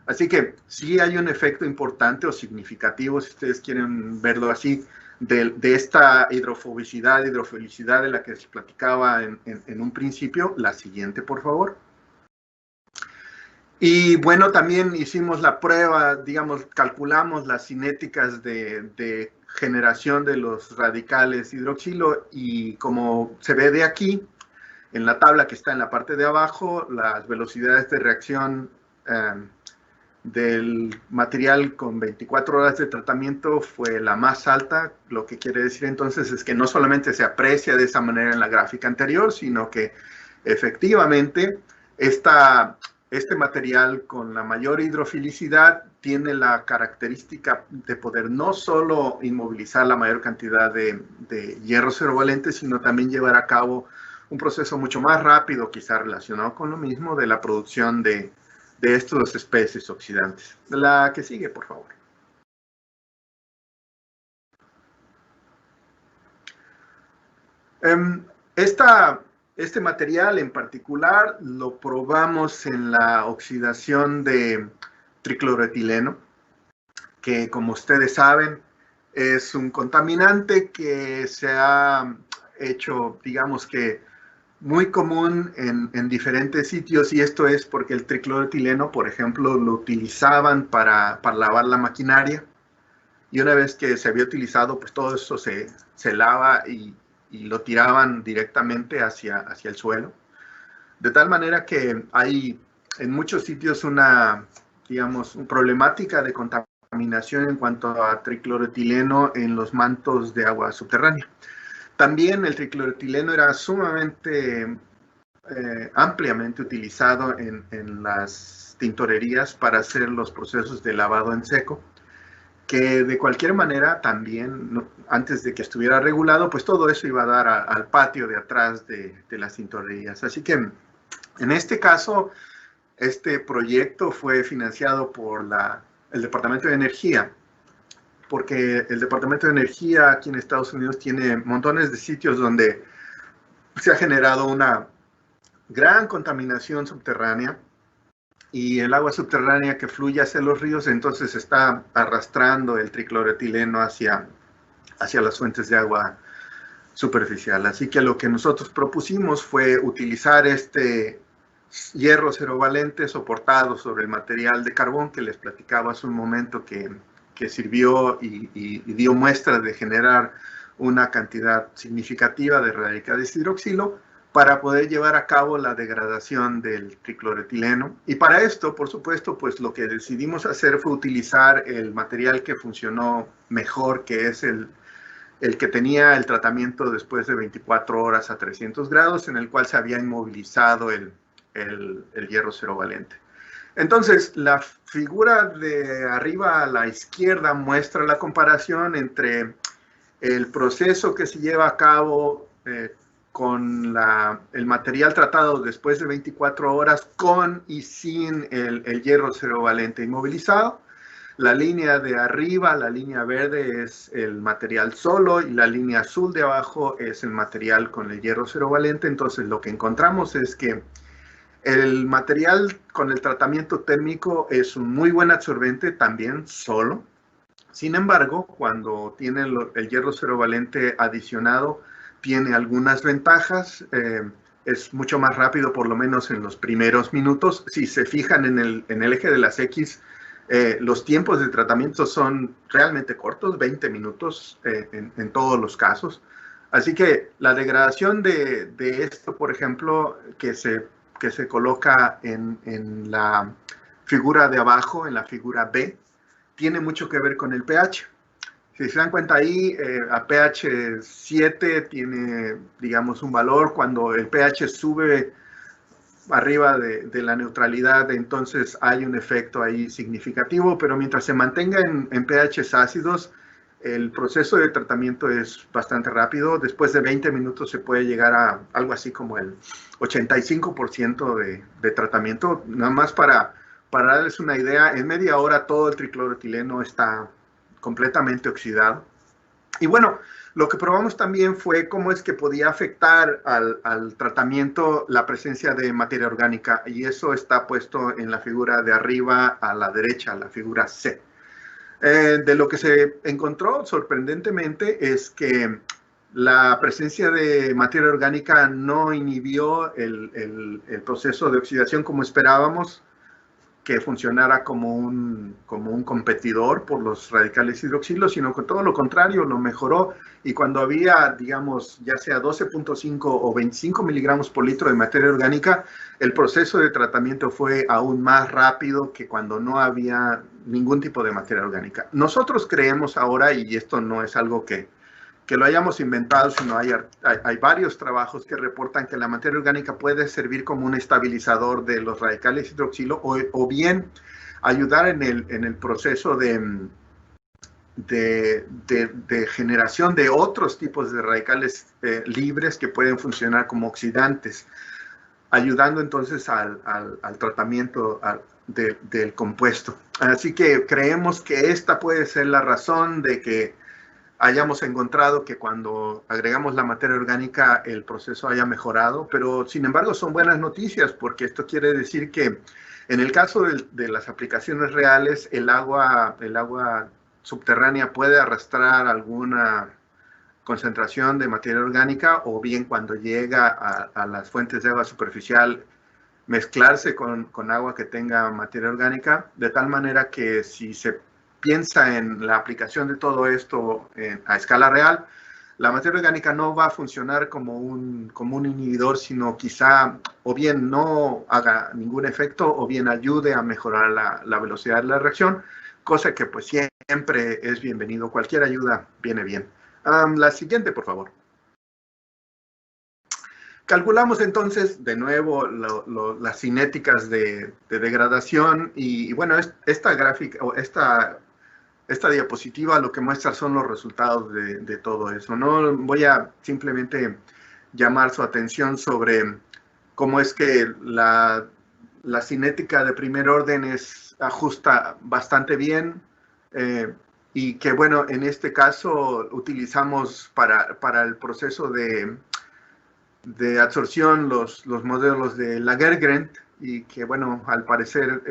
Speaker 3: Así que sí hay un efecto importante o significativo, si ustedes quieren verlo así, de esta hidrofilicidad de la que les platicaba en un principio. La siguiente, por favor. Y bueno, también hicimos la prueba, digamos, calculamos las cinéticas de generación de los radicales hidroxilo y como se ve de aquí, en la tabla que está en la parte de abajo, las velocidades de reacción del material con 24 horas de tratamiento fue la más alta. Lo que quiere decir entonces es que no solamente se aprecia de esa manera en la gráfica anterior, sino que efectivamente este material con la mayor hidrofilicidad tiene la característica de poder no solo inmovilizar la mayor cantidad de hierro cero valente, sino también llevar a cabo un proceso mucho más rápido, quizá relacionado con lo mismo, de la producción de estas especies oxidantes. La que sigue, por favor. Este material en particular lo probamos en la oxidación de tricloroetileno, que como ustedes saben es un contaminante que se ha hecho, digamos que, muy común en diferentes sitios, y esto es porque el tricloroetileno, por ejemplo, lo utilizaban para lavar la maquinaria, y una vez que se había utilizado, pues todo eso se lava y lo tiraban directamente hacia el suelo. De tal manera que hay en muchos sitios una problemática de contaminación en cuanto a tricloroetileno en los mantos de agua subterránea. También el tricloroetileno era sumamente ampliamente utilizado en las tintorerías para hacer los procesos de lavado en seco, que de cualquier manera también, antes de que estuviera regulado, pues todo eso iba a dar al patio de atrás de las tintorerías. Así que en este caso, este proyecto fue financiado por el Departamento de Energía, porque el Departamento de Energía aquí en Estados Unidos tiene montones de sitios donde se ha generado una gran contaminación subterránea y el agua subterránea que fluye hacia los ríos entonces está arrastrando el tricloroetileno hacia las fuentes de agua superficial. Así que lo que nosotros propusimos fue utilizar este hierro cero valente soportado sobre el material de carbón que les platicaba hace un momento que sirvió y dio muestras de generar una cantidad significativa de radicales hidroxilo para poder llevar a cabo la degradación del tricloroetileno. Y para esto, por supuesto, pues lo que decidimos hacer fue utilizar el material que funcionó mejor, que es el que tenía el tratamiento después de 24 horas a 300 grados, en el cual se había inmovilizado el hierro cero valente. Entonces, la figura de arriba a la izquierda muestra la comparación entre el proceso que se lleva a cabo con el material tratado después de 24 horas con y sin el hierro cero valente inmovilizado. La línea de arriba, la línea verde, es el material solo y la línea azul de abajo es el material con el hierro cero valente. Entonces, lo que encontramos es que el material con el tratamiento térmico es un muy buen absorbente también solo. Sin embargo, cuando tiene el hierro cero valente adicionado, tiene algunas ventajas. Es mucho más rápido, por lo menos en los primeros minutos. Si se fijan en el eje de las X, Los tiempos de tratamiento son realmente cortos, 20 minutos en todos los casos. Así que la degradación de esto, por ejemplo, que se coloca en la figura de abajo, en la figura B, tiene mucho que ver con el pH. Si se dan cuenta ahí, a pH 7 tiene, digamos, un valor. Cuando el pH sube arriba de la neutralidad, entonces hay un efecto ahí significativo, pero mientras se mantenga en pHs ácidos, el proceso de tratamiento es bastante rápido. Después de 20 minutos se puede llegar a algo así como el 85% de tratamiento. Nada más para darles una idea, en media hora todo el tricloroetileno está completamente oxidado. Y bueno, lo que probamos también fue cómo es que podía afectar al tratamiento la presencia de materia orgánica, y eso está puesto en la figura de arriba a la derecha, la figura C. De lo que se encontró sorprendentemente es que la presencia de materia orgánica no inhibió el proceso de oxidación como esperábamos, que funcionara como un competidor por los radicales hidroxilo, sino que todo lo contrario, lo mejoró. Y cuando había, digamos, ya sea 12.5 o 25 miligramos por litro de materia orgánica, el proceso de tratamiento fue aún más rápido que cuando no había ningún tipo de materia orgánica. Nosotros creemos ahora, y esto no es algo que lo hayamos inventado, sino hay varios trabajos que reportan que la materia orgánica puede servir como un estabilizador de los radicales hidroxilo o bien ayudar en el proceso de generación de otros tipos de radicales libres que pueden funcionar como oxidantes, ayudando entonces al tratamiento del compuesto. Así que creemos que esta puede ser la razón de que hayamos encontrado que cuando agregamos la materia orgánica el proceso haya mejorado, pero sin embargo son buenas noticias, porque esto quiere decir que en el caso de las aplicaciones reales, el agua subterránea puede arrastrar alguna concentración de materia orgánica, o bien cuando llega a las fuentes de agua superficial, mezclarse con agua que tenga materia orgánica, de tal manera que si se piensa en la aplicación de todo esto a escala real, la materia orgánica no va a funcionar como un inhibidor, sino quizá o bien no haga ningún efecto o bien ayude a mejorar la velocidad de la reacción, cosa que pues siempre es bienvenido. Cualquier ayuda viene bien. La siguiente, por favor. Calculamos entonces de nuevo las cinéticas de degradación y bueno, esta gráfica o esta diapositiva lo que muestra son los resultados de todo eso. No voy a simplemente llamar su atención sobre cómo es que la cinética de primer orden ajusta bastante bien, y que bueno, en este caso utilizamos para el proceso de absorción los modelos de Lagergren, y que bueno, al parecer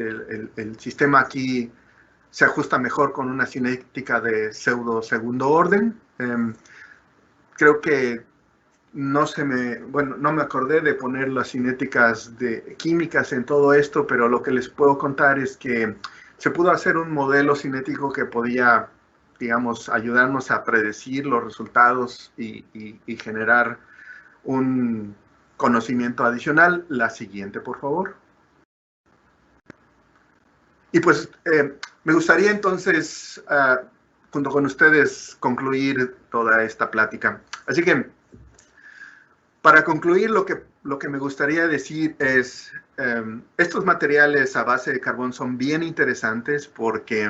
Speaker 3: el sistema aquí se ajusta mejor con una cinética de pseudo segundo orden. Creo que no me acordé de poner las cinéticas químicas en todo esto, pero lo que les puedo contar es que se pudo hacer un modelo cinético que podía, digamos, ayudarnos a predecir los resultados y generar un conocimiento adicional. La siguiente, por favor. Y pues me gustaría entonces, junto con ustedes, concluir toda esta plática. Así que, para concluir, lo que me gustaría decir es, estos materiales a base de carbón son bien interesantes porque,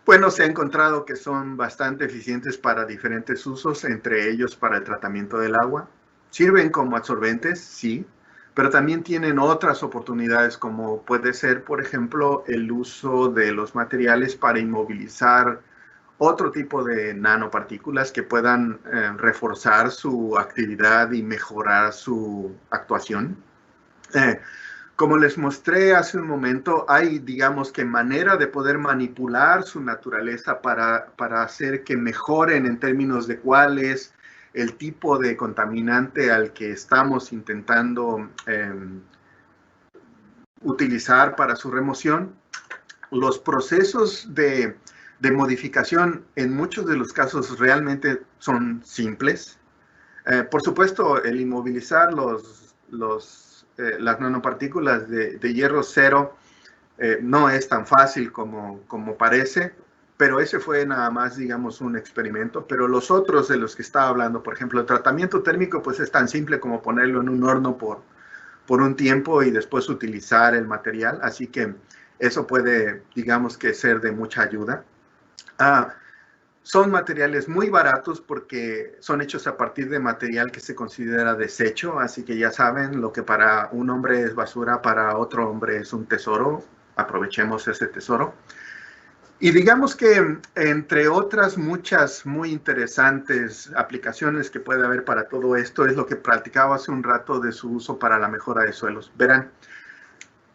Speaker 3: bueno, se ha encontrado que son bastante eficientes para diferentes usos, entre ellos para el tratamiento del agua. Sirven como absorbentes, sí, pero también tienen otras oportunidades, como puede ser, por ejemplo, el uso de los materiales para inmovilizar otro tipo de nanopartículas que puedan reforzar su actividad y mejorar su actuación. Como les mostré hace un momento, hay, digamos, que manera de poder manipular su naturaleza para hacer que mejoren en términos de cuál es el tipo de contaminante al que estamos intentando utilizar para su remoción. los procesos de modificación en muchos de los casos realmente son simples. Por supuesto, el inmovilizar las nanopartículas de hierro cero no es tan fácil como parece, pero ese fue nada más, digamos, un experimento. Pero los otros de los que estaba hablando, por ejemplo, el tratamiento térmico, pues es tan simple como ponerlo en un horno por un tiempo y después utilizar el material. Así que eso puede, digamos, que ser de mucha ayuda. Son materiales muy baratos porque son hechos a partir de material que se considera desecho, así que ya saben, lo que para un hombre es basura, para otro hombre es un tesoro. Aprovechemos ese tesoro. Y digamos que entre otras muchas muy interesantes aplicaciones que puede haber para todo esto es lo que platicaba hace un rato de su uso para la mejora de suelos. Verán,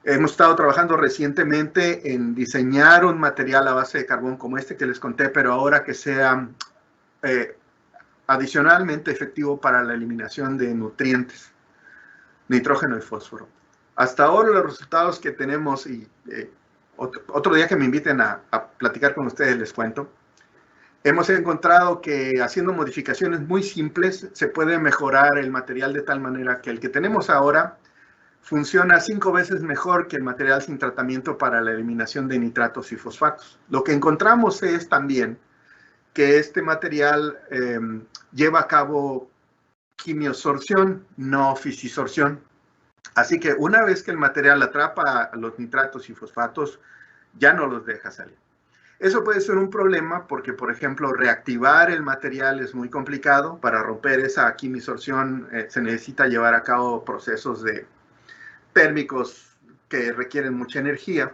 Speaker 3: hemos estado trabajando recientemente en diseñar un material a base de carbón como este que les conté, pero ahora que sea adicionalmente efectivo para la eliminación de nutrientes, nitrógeno y fósforo. Hasta ahora los resultados que tenemos, y otro día que me inviten a platicar con ustedes les cuento, hemos encontrado que haciendo modificaciones muy simples se puede mejorar el material de tal manera que el que tenemos ahora funciona 5 veces mejor que el material sin tratamiento para la eliminación de nitratos y fosfatos. Lo que encontramos es también que este material lleva a cabo quimiosorción, no fisisorción. Así que una vez que el material atrapa los nitratos y fosfatos, ya no los deja salir. Eso puede ser un problema porque, por ejemplo, reactivar el material es muy complicado. Para romper esa quimisorción se necesita llevar a cabo procesos térmicos que requieren mucha energía.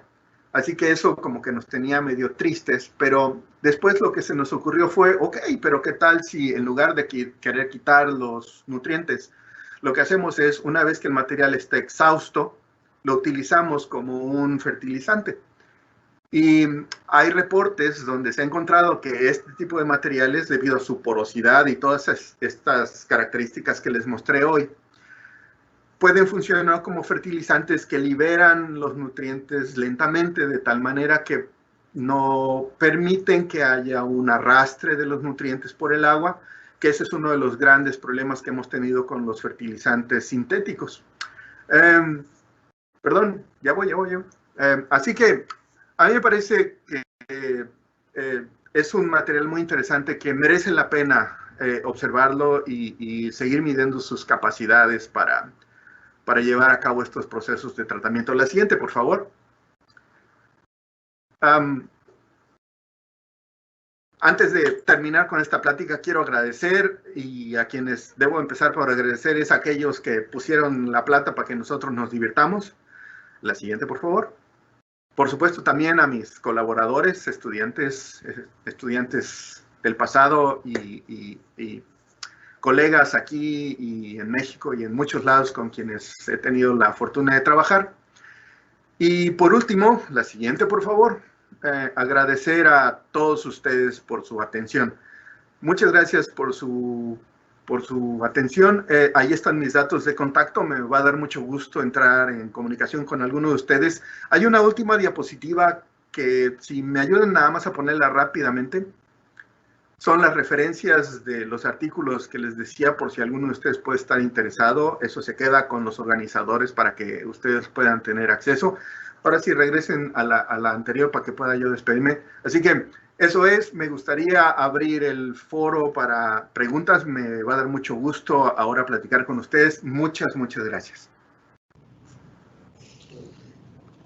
Speaker 3: Así que eso como que nos tenía medio tristes, pero después lo que se nos ocurrió fue, ok, pero ¿qué tal si en lugar de querer quitar los nutrientes, lo que hacemos es, una vez que el material está exhausto, lo utilizamos como un fertilizante? Y hay reportes donde se ha encontrado que este tipo de materiales, debido a su porosidad y todas estas características que les mostré hoy, pueden funcionar como fertilizantes que liberan los nutrientes lentamente, de tal manera que no permiten que haya un arrastre de los nutrientes por el agua, que ese es uno de los grandes problemas que hemos tenido con los fertilizantes sintéticos. Perdón, ya voy. Así que a mí me parece que es un material muy interesante que merece la pena observarlo y seguir midiendo sus capacidades para llevar a cabo estos procesos de tratamiento. La siguiente, por favor. Antes de terminar con esta plática, quiero agradecer, y a quienes debo empezar por agradecer es a aquellos que pusieron la plata para que nosotros nos divirtamos. La siguiente, por favor. Por supuesto, también a mis colaboradores, estudiantes del pasado y colegas aquí y en México y en muchos lados con quienes he tenido la fortuna de trabajar. Y por último, la siguiente, por favor. Agradecer a todos ustedes por su atención. Muchas gracias por su atención. Ahí están mis datos de contacto. Me va a dar mucho gusto entrar en comunicación con alguno de ustedes. Hay una última diapositiva que, si me ayudan nada más a ponerla rápidamente, son las referencias de los artículos que les decía, por si alguno de ustedes puede estar interesado. Eso se queda con los organizadores para que ustedes puedan tener acceso. Ahora sí, regresen a la anterior para que pueda yo despedirme. Así que eso es. Me gustaría abrir el foro para preguntas. Me va a dar mucho gusto ahora platicar con ustedes. Muchas gracias.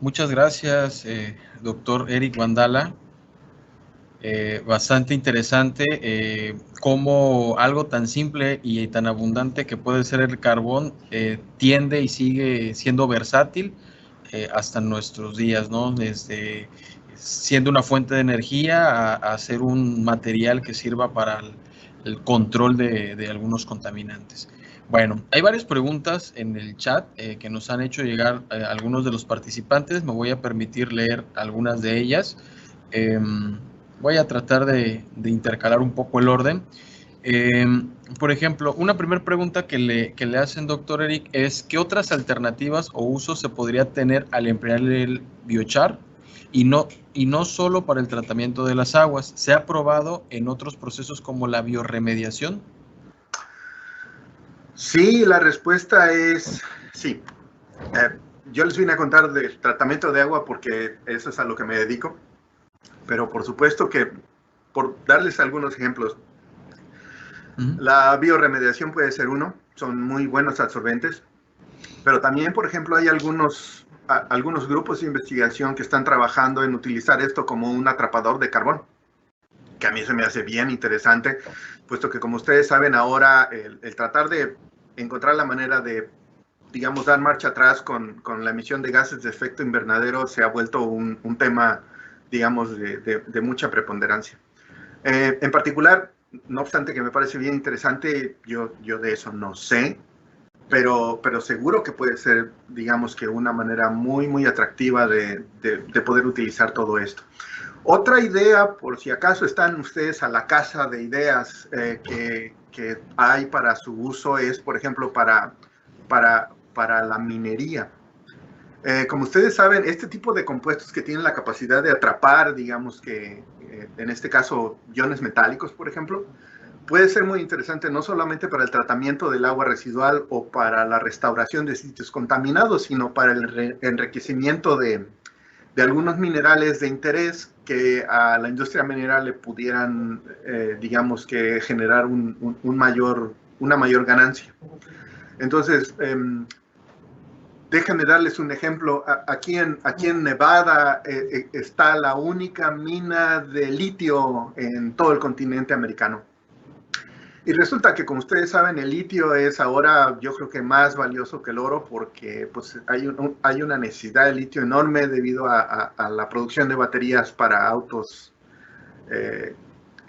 Speaker 1: Muchas gracias, doctor Eric Vandala. Bastante interesante cómo algo tan simple y tan abundante que puede ser el carbón tiende y sigue siendo versátil hasta nuestros días, ¿no? Desde siendo una fuente de energía a ser un material que sirva para el control de algunos contaminantes. Bueno, hay varias preguntas en el chat que nos han hecho llegar algunos de los participantes. Me voy a permitir leer algunas de ellas. Voy a tratar de intercalar un poco el orden. Por ejemplo, una primera pregunta que le hacen, doctor Eric, es ¿qué otras alternativas o usos se podría tener al emplear el biochar? y no solo para el tratamiento de las aguas. ¿Se ha probado en otros procesos como la biorremediación?
Speaker 3: Sí, la respuesta es sí. Yo les vine a contar del tratamiento de agua porque eso es a lo que me dedico, pero por supuesto que, por darles algunos ejemplos, la biorremediación puede ser uno, son muy buenos absorbentes, pero también, por ejemplo, hay algunos grupos de investigación que están trabajando en utilizar esto como un atrapador de carbón, que a mí se me hace bien interesante, puesto que, como ustedes saben, ahora el tratar de encontrar la manera de, digamos, dar marcha atrás con la emisión de gases de efecto invernadero se ha vuelto un tema, digamos, de mucha preponderancia. En particular, no obstante que me parece bien interesante, yo de eso no sé, pero seguro que puede ser, digamos, que una manera muy, muy atractiva de poder utilizar todo esto. Otra idea, por si acaso están ustedes a la caza de ideas que hay para su uso, es, por ejemplo, para la minería. Como ustedes saben, este tipo de compuestos que tienen la capacidad de atrapar, digamos que en este caso, iones metálicos, por ejemplo, puede ser muy interesante no solamente para el tratamiento del agua residual o para la restauración de sitios contaminados, sino para el enriquecimiento de algunos minerales de interés que a la industria minera le pudieran, digamos que generar una mayor ganancia. Entonces, déjenme darles un ejemplo. Aquí en Nevada está la única mina de litio en todo el continente americano. Y resulta que, como ustedes saben, el litio es ahora, yo creo que más valioso que el oro, porque pues, hay una necesidad de litio enorme debido a la producción de baterías para autos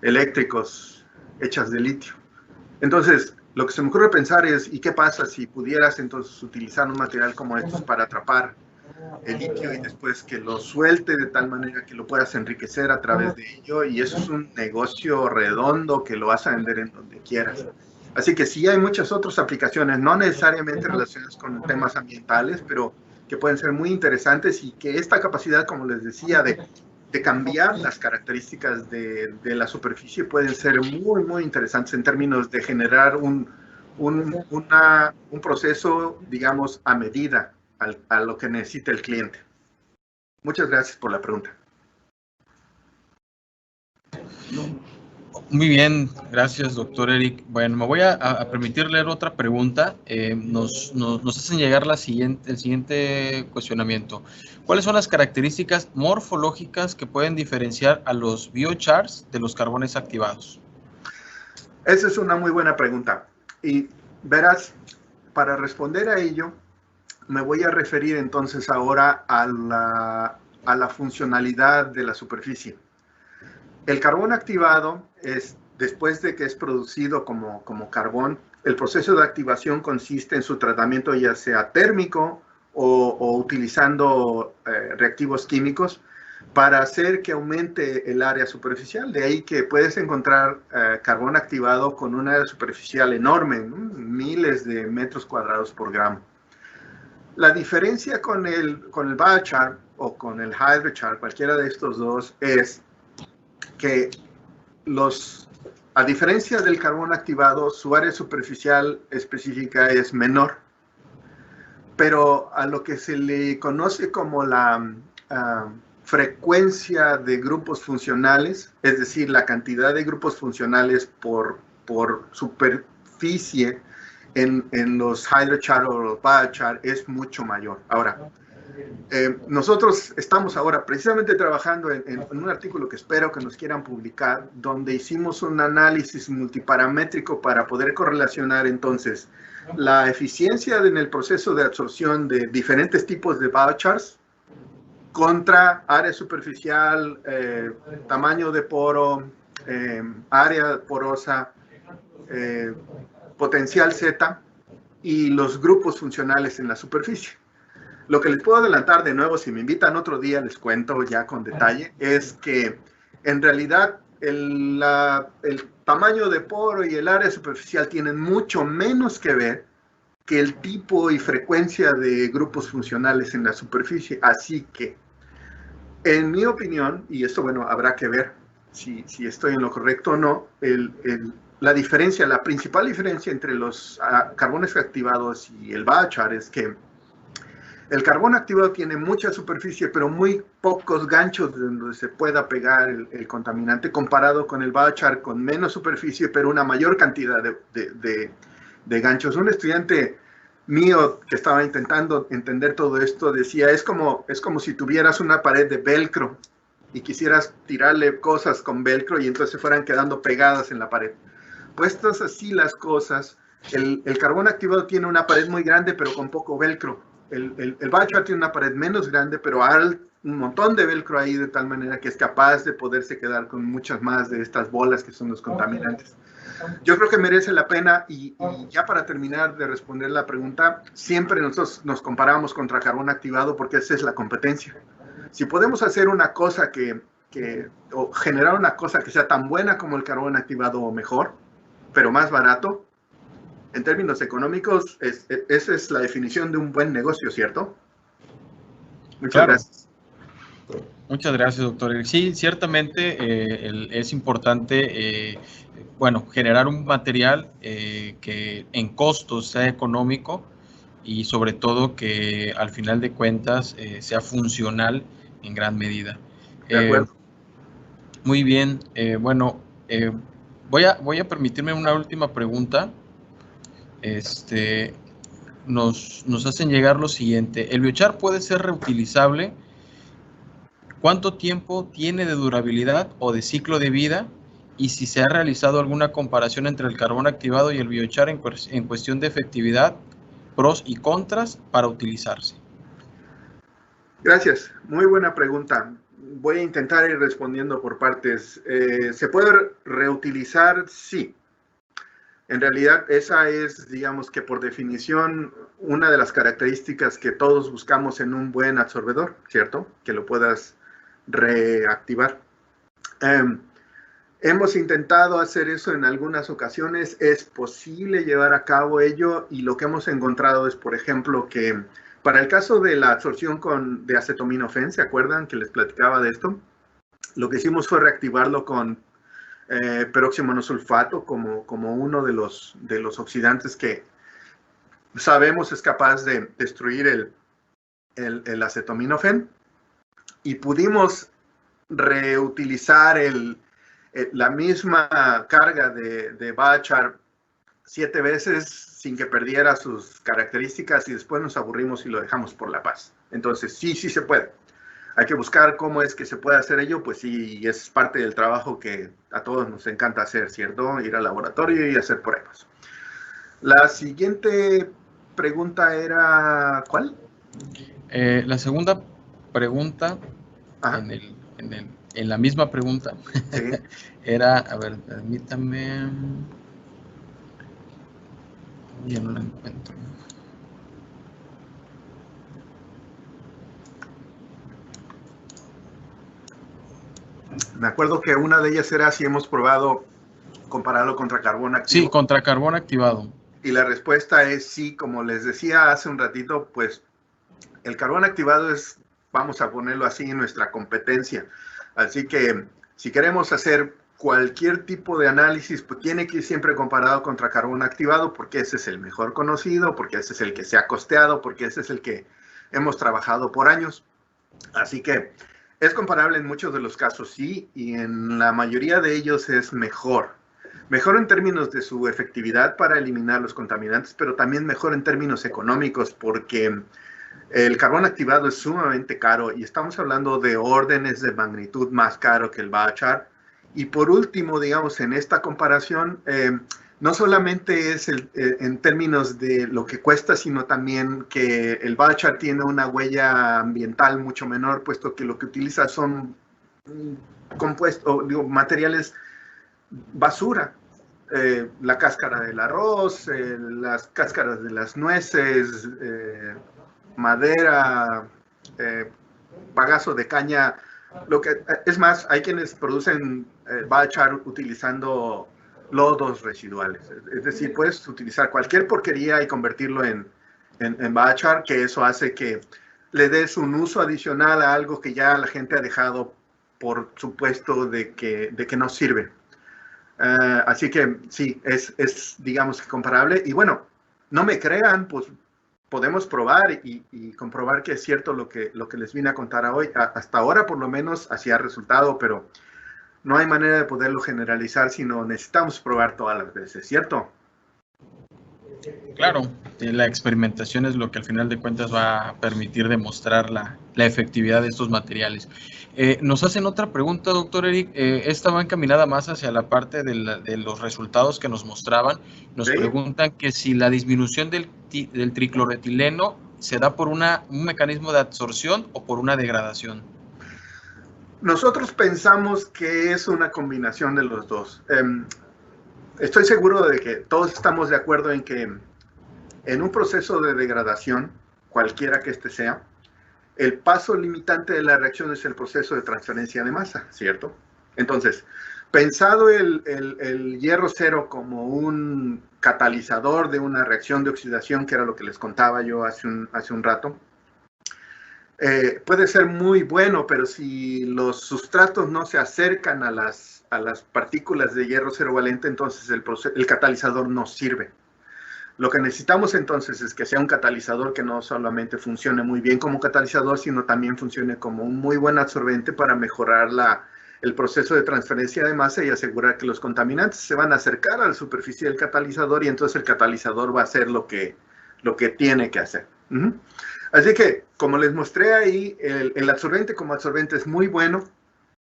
Speaker 3: eléctricos hechas de litio. Entonces, lo que se me ocurre pensar es, ¿y qué pasa si pudieras entonces utilizar un material como estos para atrapar el litio y después que lo suelte de tal manera que lo puedas enriquecer a través de ello? Y eso es un negocio redondo que lo vas a vender en donde quieras. Así que sí hay muchas otras aplicaciones, no necesariamente relacionadas con temas ambientales, pero que pueden ser muy interesantes y que esta capacidad, como les decía, de cambiar las características de la superficie pueden ser muy, muy interesantes en términos de generar un proceso, digamos, a medida a lo que necesita el cliente. Muchas gracias por la pregunta.
Speaker 1: Muy bien, gracias, doctor Eric. Bueno, me voy a permitir leer otra pregunta. Nos hacen llegar el siguiente cuestionamiento. ¿Cuáles son las características morfológicas que pueden diferenciar a los biochars de los carbones activados?
Speaker 3: Esa es una muy buena pregunta. Y verás, para responder a ello, me voy a referir entonces ahora a la funcionalidad de la superficie. El carbón activado es, después de que es producido como carbón, el proceso de activación consiste en su tratamiento ya sea térmico o utilizando reactivos químicos para hacer que aumente el área superficial. De ahí que puedes encontrar carbón activado con un área superficial enorme, ¿no? Miles de metros cuadrados por gramo. La diferencia con el biochar o con el hydrochar, cualquiera de estos dos, es que a diferencia del carbón activado, su área superficial específica es menor, pero a lo que se le conoce como la frecuencia de grupos funcionales, es decir, la cantidad de grupos funcionales por superficie en los hydrochar o los biochar es mucho mayor. Ahora, nosotros estamos ahora precisamente trabajando en un artículo que espero que nos quieran publicar, donde hicimos un análisis multiparamétrico para poder correlacionar entonces la eficiencia en el proceso de absorción de diferentes tipos de biochars contra área superficial, tamaño de poro, área porosa, potencial Z y los grupos funcionales en la superficie. Lo que les puedo adelantar de nuevo, si me invitan otro día, les cuento ya con detalle, es que en realidad el tamaño de poro y el área superficial tienen mucho menos que ver que el tipo y frecuencia de grupos funcionales en la superficie. Así que En mi opinión, y esto, bueno, habrá que ver si estoy en lo correcto o no, la diferencia, la principal diferencia entre los carbones activados y el biochar es que el carbón activado tiene mucha superficie, pero muy pocos ganchos donde se pueda pegar el contaminante, comparado con el biochar con menos superficie, pero una mayor cantidad de ganchos. Un estudiante mío que estaba intentando entender todo esto decía, es como si tuvieras una pared de velcro y quisieras tirarle cosas con velcro y entonces se fueran quedando pegadas en la pared. Puestas así las cosas, el carbón activado tiene una pared muy grande, pero con poco velcro. El biochar tiene una pared menos grande, pero hay un montón de velcro ahí, de tal manera que es capaz de poderse quedar con muchas más de estas bolas que son los contaminantes. Yo creo que merece la pena, y ya para terminar de responder la pregunta, siempre nosotros nos comparamos contra carbón activado porque esa es la competencia. Si podemos hacer una cosa o generar una cosa que sea tan buena como el carbón activado o mejor, pero más barato, en términos económicos, esa es la definición de un buen negocio, ¿cierto? Muchas gracias.
Speaker 1: Muchas gracias, doctor. Sí, ciertamente es importante, bueno, generar un material que en costos sea económico y sobre todo que al final de cuentas sea funcional en gran medida.
Speaker 3: De acuerdo.
Speaker 1: Muy bien. Bueno, voy a permitirme una última pregunta. Nos hacen llegar lo siguiente. ¿El biochar puede ser reutilizable? ¿Cuánto tiempo tiene de durabilidad o de ciclo de vida? Y si se ha realizado alguna comparación entre el carbón activado y el biochar en cuestión de efectividad, pros y contras para utilizarse.
Speaker 3: Gracias, muy buena pregunta. Voy a intentar ir respondiendo por partes. ¿Se puede reutilizar? Sí. En realidad, esa es, digamos que por definición, una de las características que todos buscamos en un buen absorbedor, ¿cierto? Que lo puedas reactivar. Hemos intentado hacer eso en algunas ocasiones, es posible llevar a cabo ello, y lo que hemos encontrado es, por ejemplo, que para el caso de la absorción de acetaminofén, ¿se acuerdan que les platicaba de esto? Lo que hicimos fue reactivarlo con peróxido monosulfato como uno de los oxidantes que sabemos es capaz de destruir el acetaminofén, y pudimos reutilizar la misma carga de biochar 7 veces sin que perdiera sus características, y después nos aburrimos y lo dejamos por la paz. Entonces, sí se puede. Hay que buscar cómo es que se puede hacer ello, pues sí, es parte del trabajo que a todos nos encanta hacer, ¿cierto? Ir al laboratorio y hacer pruebas. La siguiente pregunta era, ¿cuál?
Speaker 1: La segunda pregunta, en la misma pregunta, sí. Era, a ver, permítame, ya no la encuentro.
Speaker 3: Me acuerdo que una de ellas era si hemos probado compararlo contra carbón activo.
Speaker 1: Sí, contra carbón activado.
Speaker 3: Y la respuesta es sí, como les decía hace un ratito, pues el carbón activado es, vamos a ponerlo así, nuestra competencia. Así que si queremos hacer cualquier tipo de análisis, pues tiene que ir siempre comparado contra carbón activado, porque ese es el mejor conocido, porque ese es el que se ha costeado, porque ese es el que hemos trabajado por años. Así que es comparable en muchos de los casos, sí, y en la mayoría de ellos es mejor. Mejor en términos de su efectividad para eliminar los contaminantes, pero también mejor en términos económicos, porque el carbón activado es sumamente caro y estamos hablando de órdenes de magnitud más caro que el biochar. Y por último, digamos, en esta comparación, no solamente es en términos de lo que cuesta, sino también que el biochar tiene una huella ambiental mucho menor, puesto que lo que utiliza son compuestos, materiales basura. La cáscara del arroz, las cáscaras de las nueces, madera, bagazo de caña. Es más, hay quienes producen biochar utilizando lodos residuales. Es decir, puedes utilizar cualquier porquería y convertirlo en biochar, que eso hace que le des un uso adicional a algo que ya la gente ha dejado por supuesto de que no sirve. Así que sí, es digamos que comparable. Y bueno, no me crean, pues podemos probar y comprobar que es cierto lo que les vine a contar hoy. Hasta ahora por lo menos así ha resultado, pero no hay manera de poderlo generalizar, sino necesitamos probar todas las veces, ¿cierto?
Speaker 1: Claro, la experimentación es lo que al final de cuentas va a permitir demostrar la efectividad de estos materiales. Nos hacen otra pregunta, doctor Eric. Esta va encaminada más hacia la parte de los resultados que nos mostraban. Nos preguntan que si la disminución del tricloretileno se da por un mecanismo de absorción o por una degradación.
Speaker 3: Nosotros pensamos que es una combinación de los dos. Estoy seguro de que todos estamos de acuerdo en que en un proceso de degradación, cualquiera que este sea, el paso limitante de la reacción es el proceso de transferencia de masa, ¿cierto? Entonces, pensado el hierro cero como un catalizador de una reacción de oxidación, que era lo que les contaba yo hace un rato, puede ser muy bueno, pero si los sustratos no se acercan a las partículas de hierro cero valente, entonces el catalizador no sirve. Lo que necesitamos entonces es que sea un catalizador que no solamente funcione muy bien como catalizador, sino también funcione como un muy buen absorbente para mejorar el proceso de transferencia de masa y asegurar que los contaminantes se van a acercar a la superficie del catalizador y entonces el catalizador va a hacer lo que tiene que hacer. Así que, como les mostré ahí, el absorbente como absorbente es muy bueno.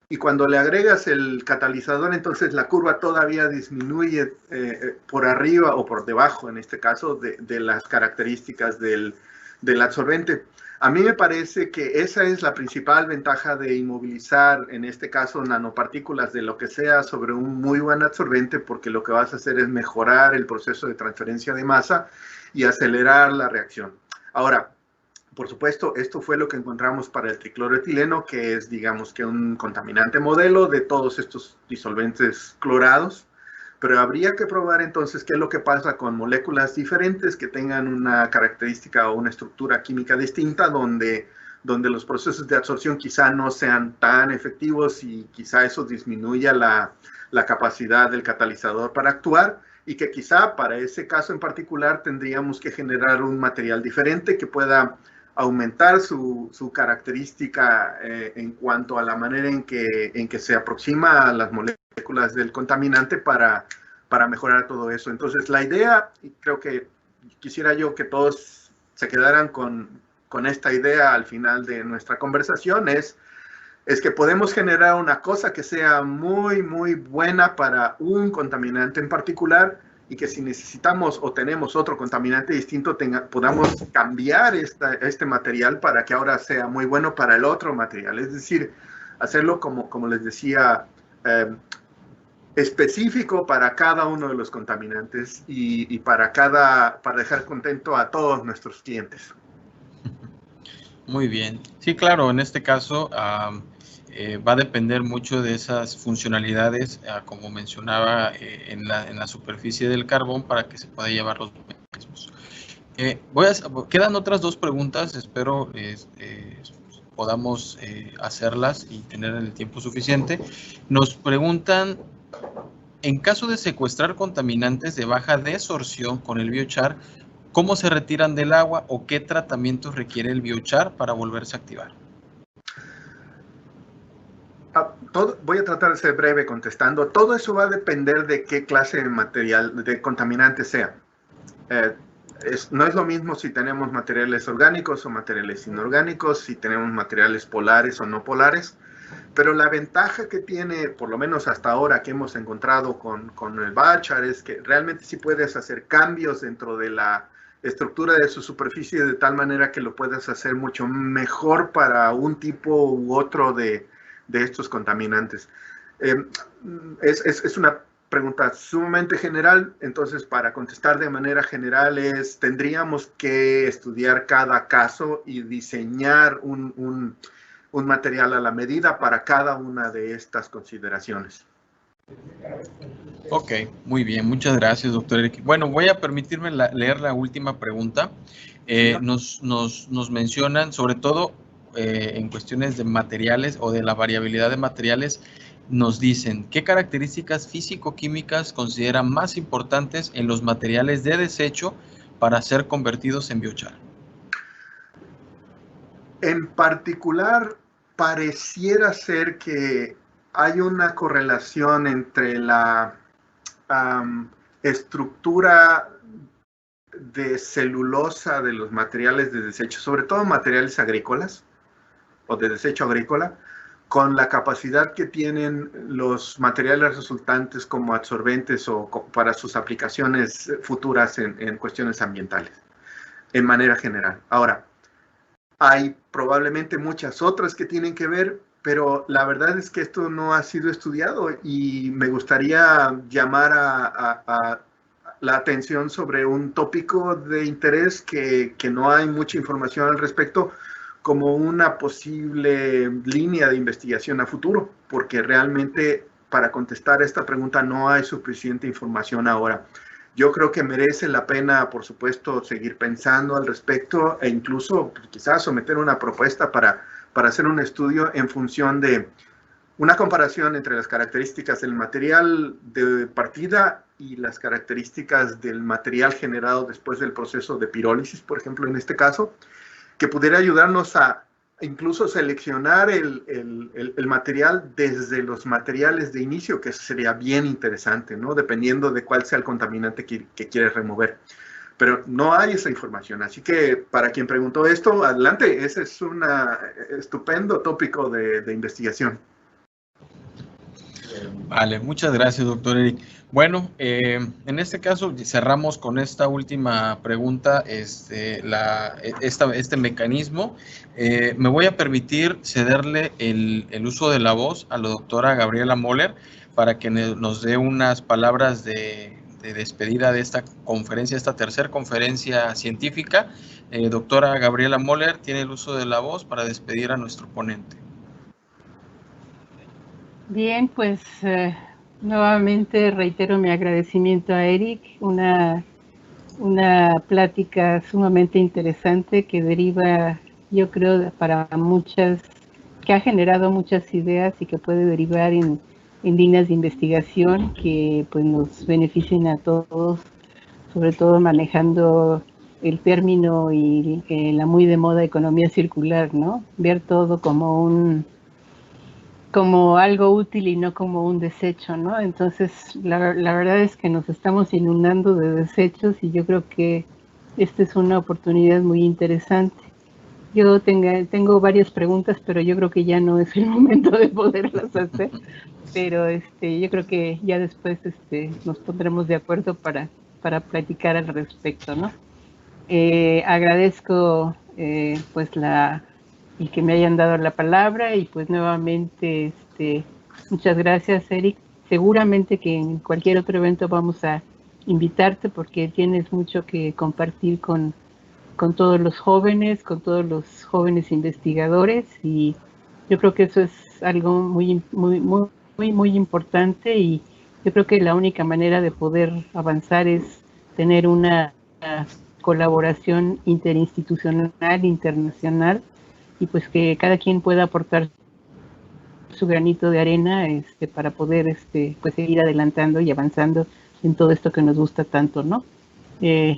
Speaker 3: Y cuando le agregas el catalizador, entonces la curva todavía disminuye por arriba o por debajo, en este caso, de las características del absorbente. A mí me parece que esa es la principal ventaja de inmovilizar, en este caso, nanopartículas de lo que sea sobre un muy buen absorbente, porque lo que vas a hacer es mejorar el proceso de transferencia de masa y acelerar la reacción. Ahora, por supuesto, esto fue lo que encontramos para el tricloretileno, que es, digamos, que un contaminante modelo de todos estos disolventes clorados. Pero habría que probar entonces qué es lo que pasa con moléculas diferentes que tengan una característica o una estructura química distinta, donde los procesos de absorción quizá no sean tan efectivos y quizá eso disminuya la capacidad del catalizador para actuar, y que quizá para ese caso en particular tendríamos que generar un material diferente que pueda aumentar su característica en cuanto a la manera en que se aproxima a las moléculas del contaminante para mejorar todo eso. Entonces, la idea, y creo que quisiera yo que todos se quedaran con esta idea al final de nuestra conversación, es que podemos generar una cosa que sea muy, muy buena para un contaminante en particular, y que si necesitamos o tenemos otro contaminante distinto, podamos cambiar este material para que ahora sea muy bueno para el otro material. Es decir, hacerlo como les decía, específico para cada uno de los contaminantes y para dejar contento a todos nuestros clientes.
Speaker 1: Muy bien. Sí, claro, en este caso va a depender mucho de esas funcionalidades, como mencionaba, en la superficie del carbón para que se pueda llevar los mecanismos. Quedan otras dos preguntas, espero podamos hacerlas y tener el tiempo suficiente. Nos preguntan, en caso de secuestrar contaminantes de baja desorción con el biochar, ¿cómo se retiran del agua o qué tratamiento requiere el biochar para volverse a activar?
Speaker 3: Voy a tratar de ser breve contestando. Todo eso va a depender de qué clase de material, de contaminante sea. No es lo mismo si tenemos materiales orgánicos o materiales inorgánicos, si tenemos materiales polares o no polares, pero la ventaja que tiene, por lo menos hasta ahora que hemos encontrado con el biochar, es que realmente sí puedes hacer cambios dentro de la estructura de su superficie de tal manera que lo puedes hacer mucho mejor para un tipo u otro de estos contaminantes. Es una pregunta sumamente general, entonces para contestar de manera general tendríamos que estudiar cada caso y diseñar un material a la medida para cada una de estas consideraciones.
Speaker 1: Ok, muy bien, muchas gracias, doctor Eric. Bueno, voy a permitirme leer la última pregunta. Nos mencionan, sobre todo en cuestiones de materiales o de la variabilidad de materiales, nos dicen qué características físico-químicas consideran más importantes en los materiales de desecho para ser convertidos en biochar.
Speaker 3: En particular, pareciera ser que hay una correlación entre la estructura de celulosa de los materiales de desecho, sobre todo materiales agrícolas o de desecho agrícola, con la capacidad que tienen los materiales resultantes como absorbentes o para sus aplicaciones futuras en cuestiones ambientales, en manera general. Ahora, hay probablemente muchas otras que tienen que ver, pero la verdad es que esto no ha sido estudiado y me gustaría llamar a la atención sobre un tópico de interés que no hay mucha información al respecto, como una posible línea de investigación a futuro, porque realmente para contestar esta pregunta no hay suficiente información ahora. Yo creo que merece la pena, por supuesto, seguir pensando al respecto e incluso quizás someter una propuesta para hacer un estudio en función de una comparación entre las características del material de partida y las características del material generado después del proceso de pirólisis, por ejemplo, en este caso, que pudiera ayudarnos a incluso seleccionar el material desde los materiales de inicio, que sería bien interesante, ¿no? Dependiendo de cuál sea el contaminante que quieres remover. Pero no hay esa información, así que para quien preguntó esto, adelante, ese es un estupendo tópico de investigación.
Speaker 1: Vale, muchas gracias, doctor Eric. Bueno, en este caso cerramos con esta última pregunta, este mecanismo. Me voy a permitir cederle el uso de la voz a la doctora Gabriela Moller para que nos dé unas palabras de despedida de esta conferencia, esta tercera conferencia científica. Doctora Gabriela Moller tiene el uso de la voz para despedir a nuestro ponente.
Speaker 2: Bien, pues nuevamente reitero mi agradecimiento a Eric, una plática sumamente interesante que deriva, yo creo, para muchas, que ha generado muchas ideas y que puede derivar en líneas de investigación que pues nos beneficien a todos, sobre todo manejando el término y la muy de moda economía circular, ¿no? Ver todo como algo útil y no como un desecho, ¿no? Entonces, la verdad es que nos estamos inundando de desechos y yo creo que esta es una oportunidad muy interesante. Yo tengo varias preguntas, pero yo creo que ya no es el momento de poderlas hacer, pero yo creo que ya después nos pondremos de acuerdo para platicar al respecto, ¿no? Agradezco pues y que me hayan dado la palabra y pues nuevamente muchas gracias, Eric. Seguramente que en cualquier otro evento vamos a invitarte porque tienes mucho que compartir con todos los jóvenes, con todos los jóvenes investigadores y yo creo que eso es algo muy importante y yo creo que la única manera de poder avanzar es tener una colaboración interinstitucional, internacional, y pues que cada quien pueda aportar su granito de arena para poder pues seguir adelantando y avanzando en todo esto que nos gusta tanto, ¿no?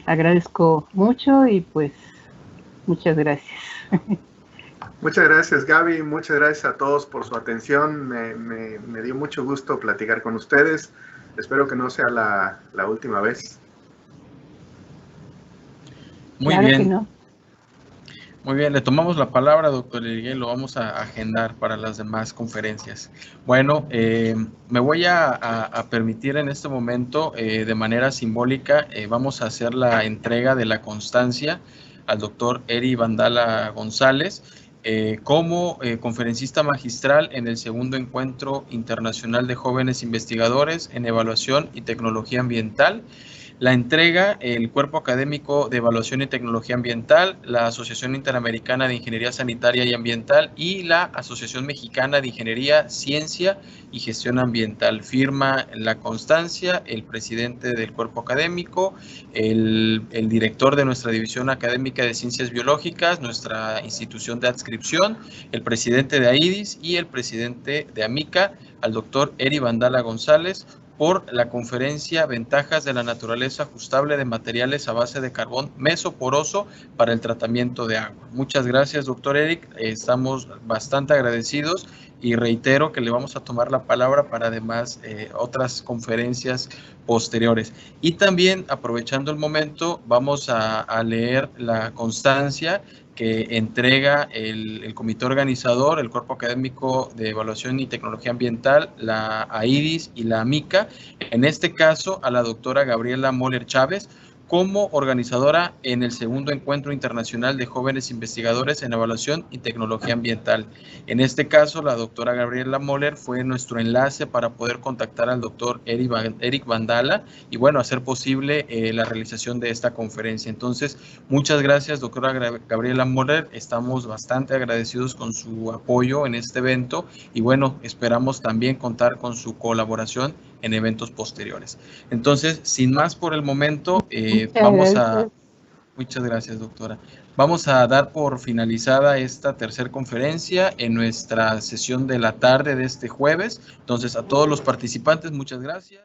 Speaker 2: Agradezco mucho y pues muchas gracias.
Speaker 3: Muchas gracias, Gaby, muchas gracias a todos por su atención, me dio mucho gusto platicar con ustedes, espero que no sea la última vez.
Speaker 1: Muy
Speaker 2: claro
Speaker 1: bien.
Speaker 2: Que no.
Speaker 1: Muy bien, le tomamos la palabra, doctor Eric, lo vamos a agendar para las demás conferencias. Bueno, me voy a permitir en este momento, de manera simbólica, vamos a hacer la entrega de la constancia al doctor Eric Vandala González como conferencista magistral en el segundo encuentro internacional de jóvenes investigadores en evaluación y tecnología ambiental. La entrega el Cuerpo Académico de Evaluación y Tecnología Ambiental, la Asociación Interamericana de Ingeniería Sanitaria y Ambiental y la Asociación Mexicana de Ingeniería, Ciencia y Gestión Ambiental. Firma la constancia el presidente del cuerpo académico, el director de nuestra División Académica de Ciencias Biológicas, nuestra institución de adscripción, el presidente de AIDIS y el presidente de AMICA, al doctor Eri Vandala González, por la conferencia Ventajas de la Naturaleza Ajustable de Materiales a Base de Carbón Mesoporoso para el Tratamiento de Agua. Muchas gracias, doctor Eric. Estamos bastante agradecidos y reitero que le vamos a tomar la palabra para además otras conferencias posteriores. Y también, aprovechando el momento, vamos a leer la constancia que entrega el comité organizador, el Cuerpo Académico de Evaluación y Tecnología Ambiental, la AIDIS y la AMICA, en este caso a la doctora Gabriela Moller Chávez, como organizadora en el segundo Encuentro Internacional de Jóvenes Investigadores en Evaluación y Tecnología Ambiental. En este caso, la doctora Gabriela Moller fue nuestro enlace para poder contactar al doctor Eric Vandala y, bueno, hacer posible la realización de esta conferencia. Entonces, muchas gracias, doctora Gabriela Moller. Estamos bastante agradecidos con su apoyo en este evento y, bueno, esperamos también contar con su colaboración en eventos posteriores. Entonces, sin más por el momento, muchas gracias, doctora. Vamos a dar por finalizada esta tercera conferencia en nuestra sesión de la tarde de este jueves. Entonces, a todos los participantes, muchas gracias.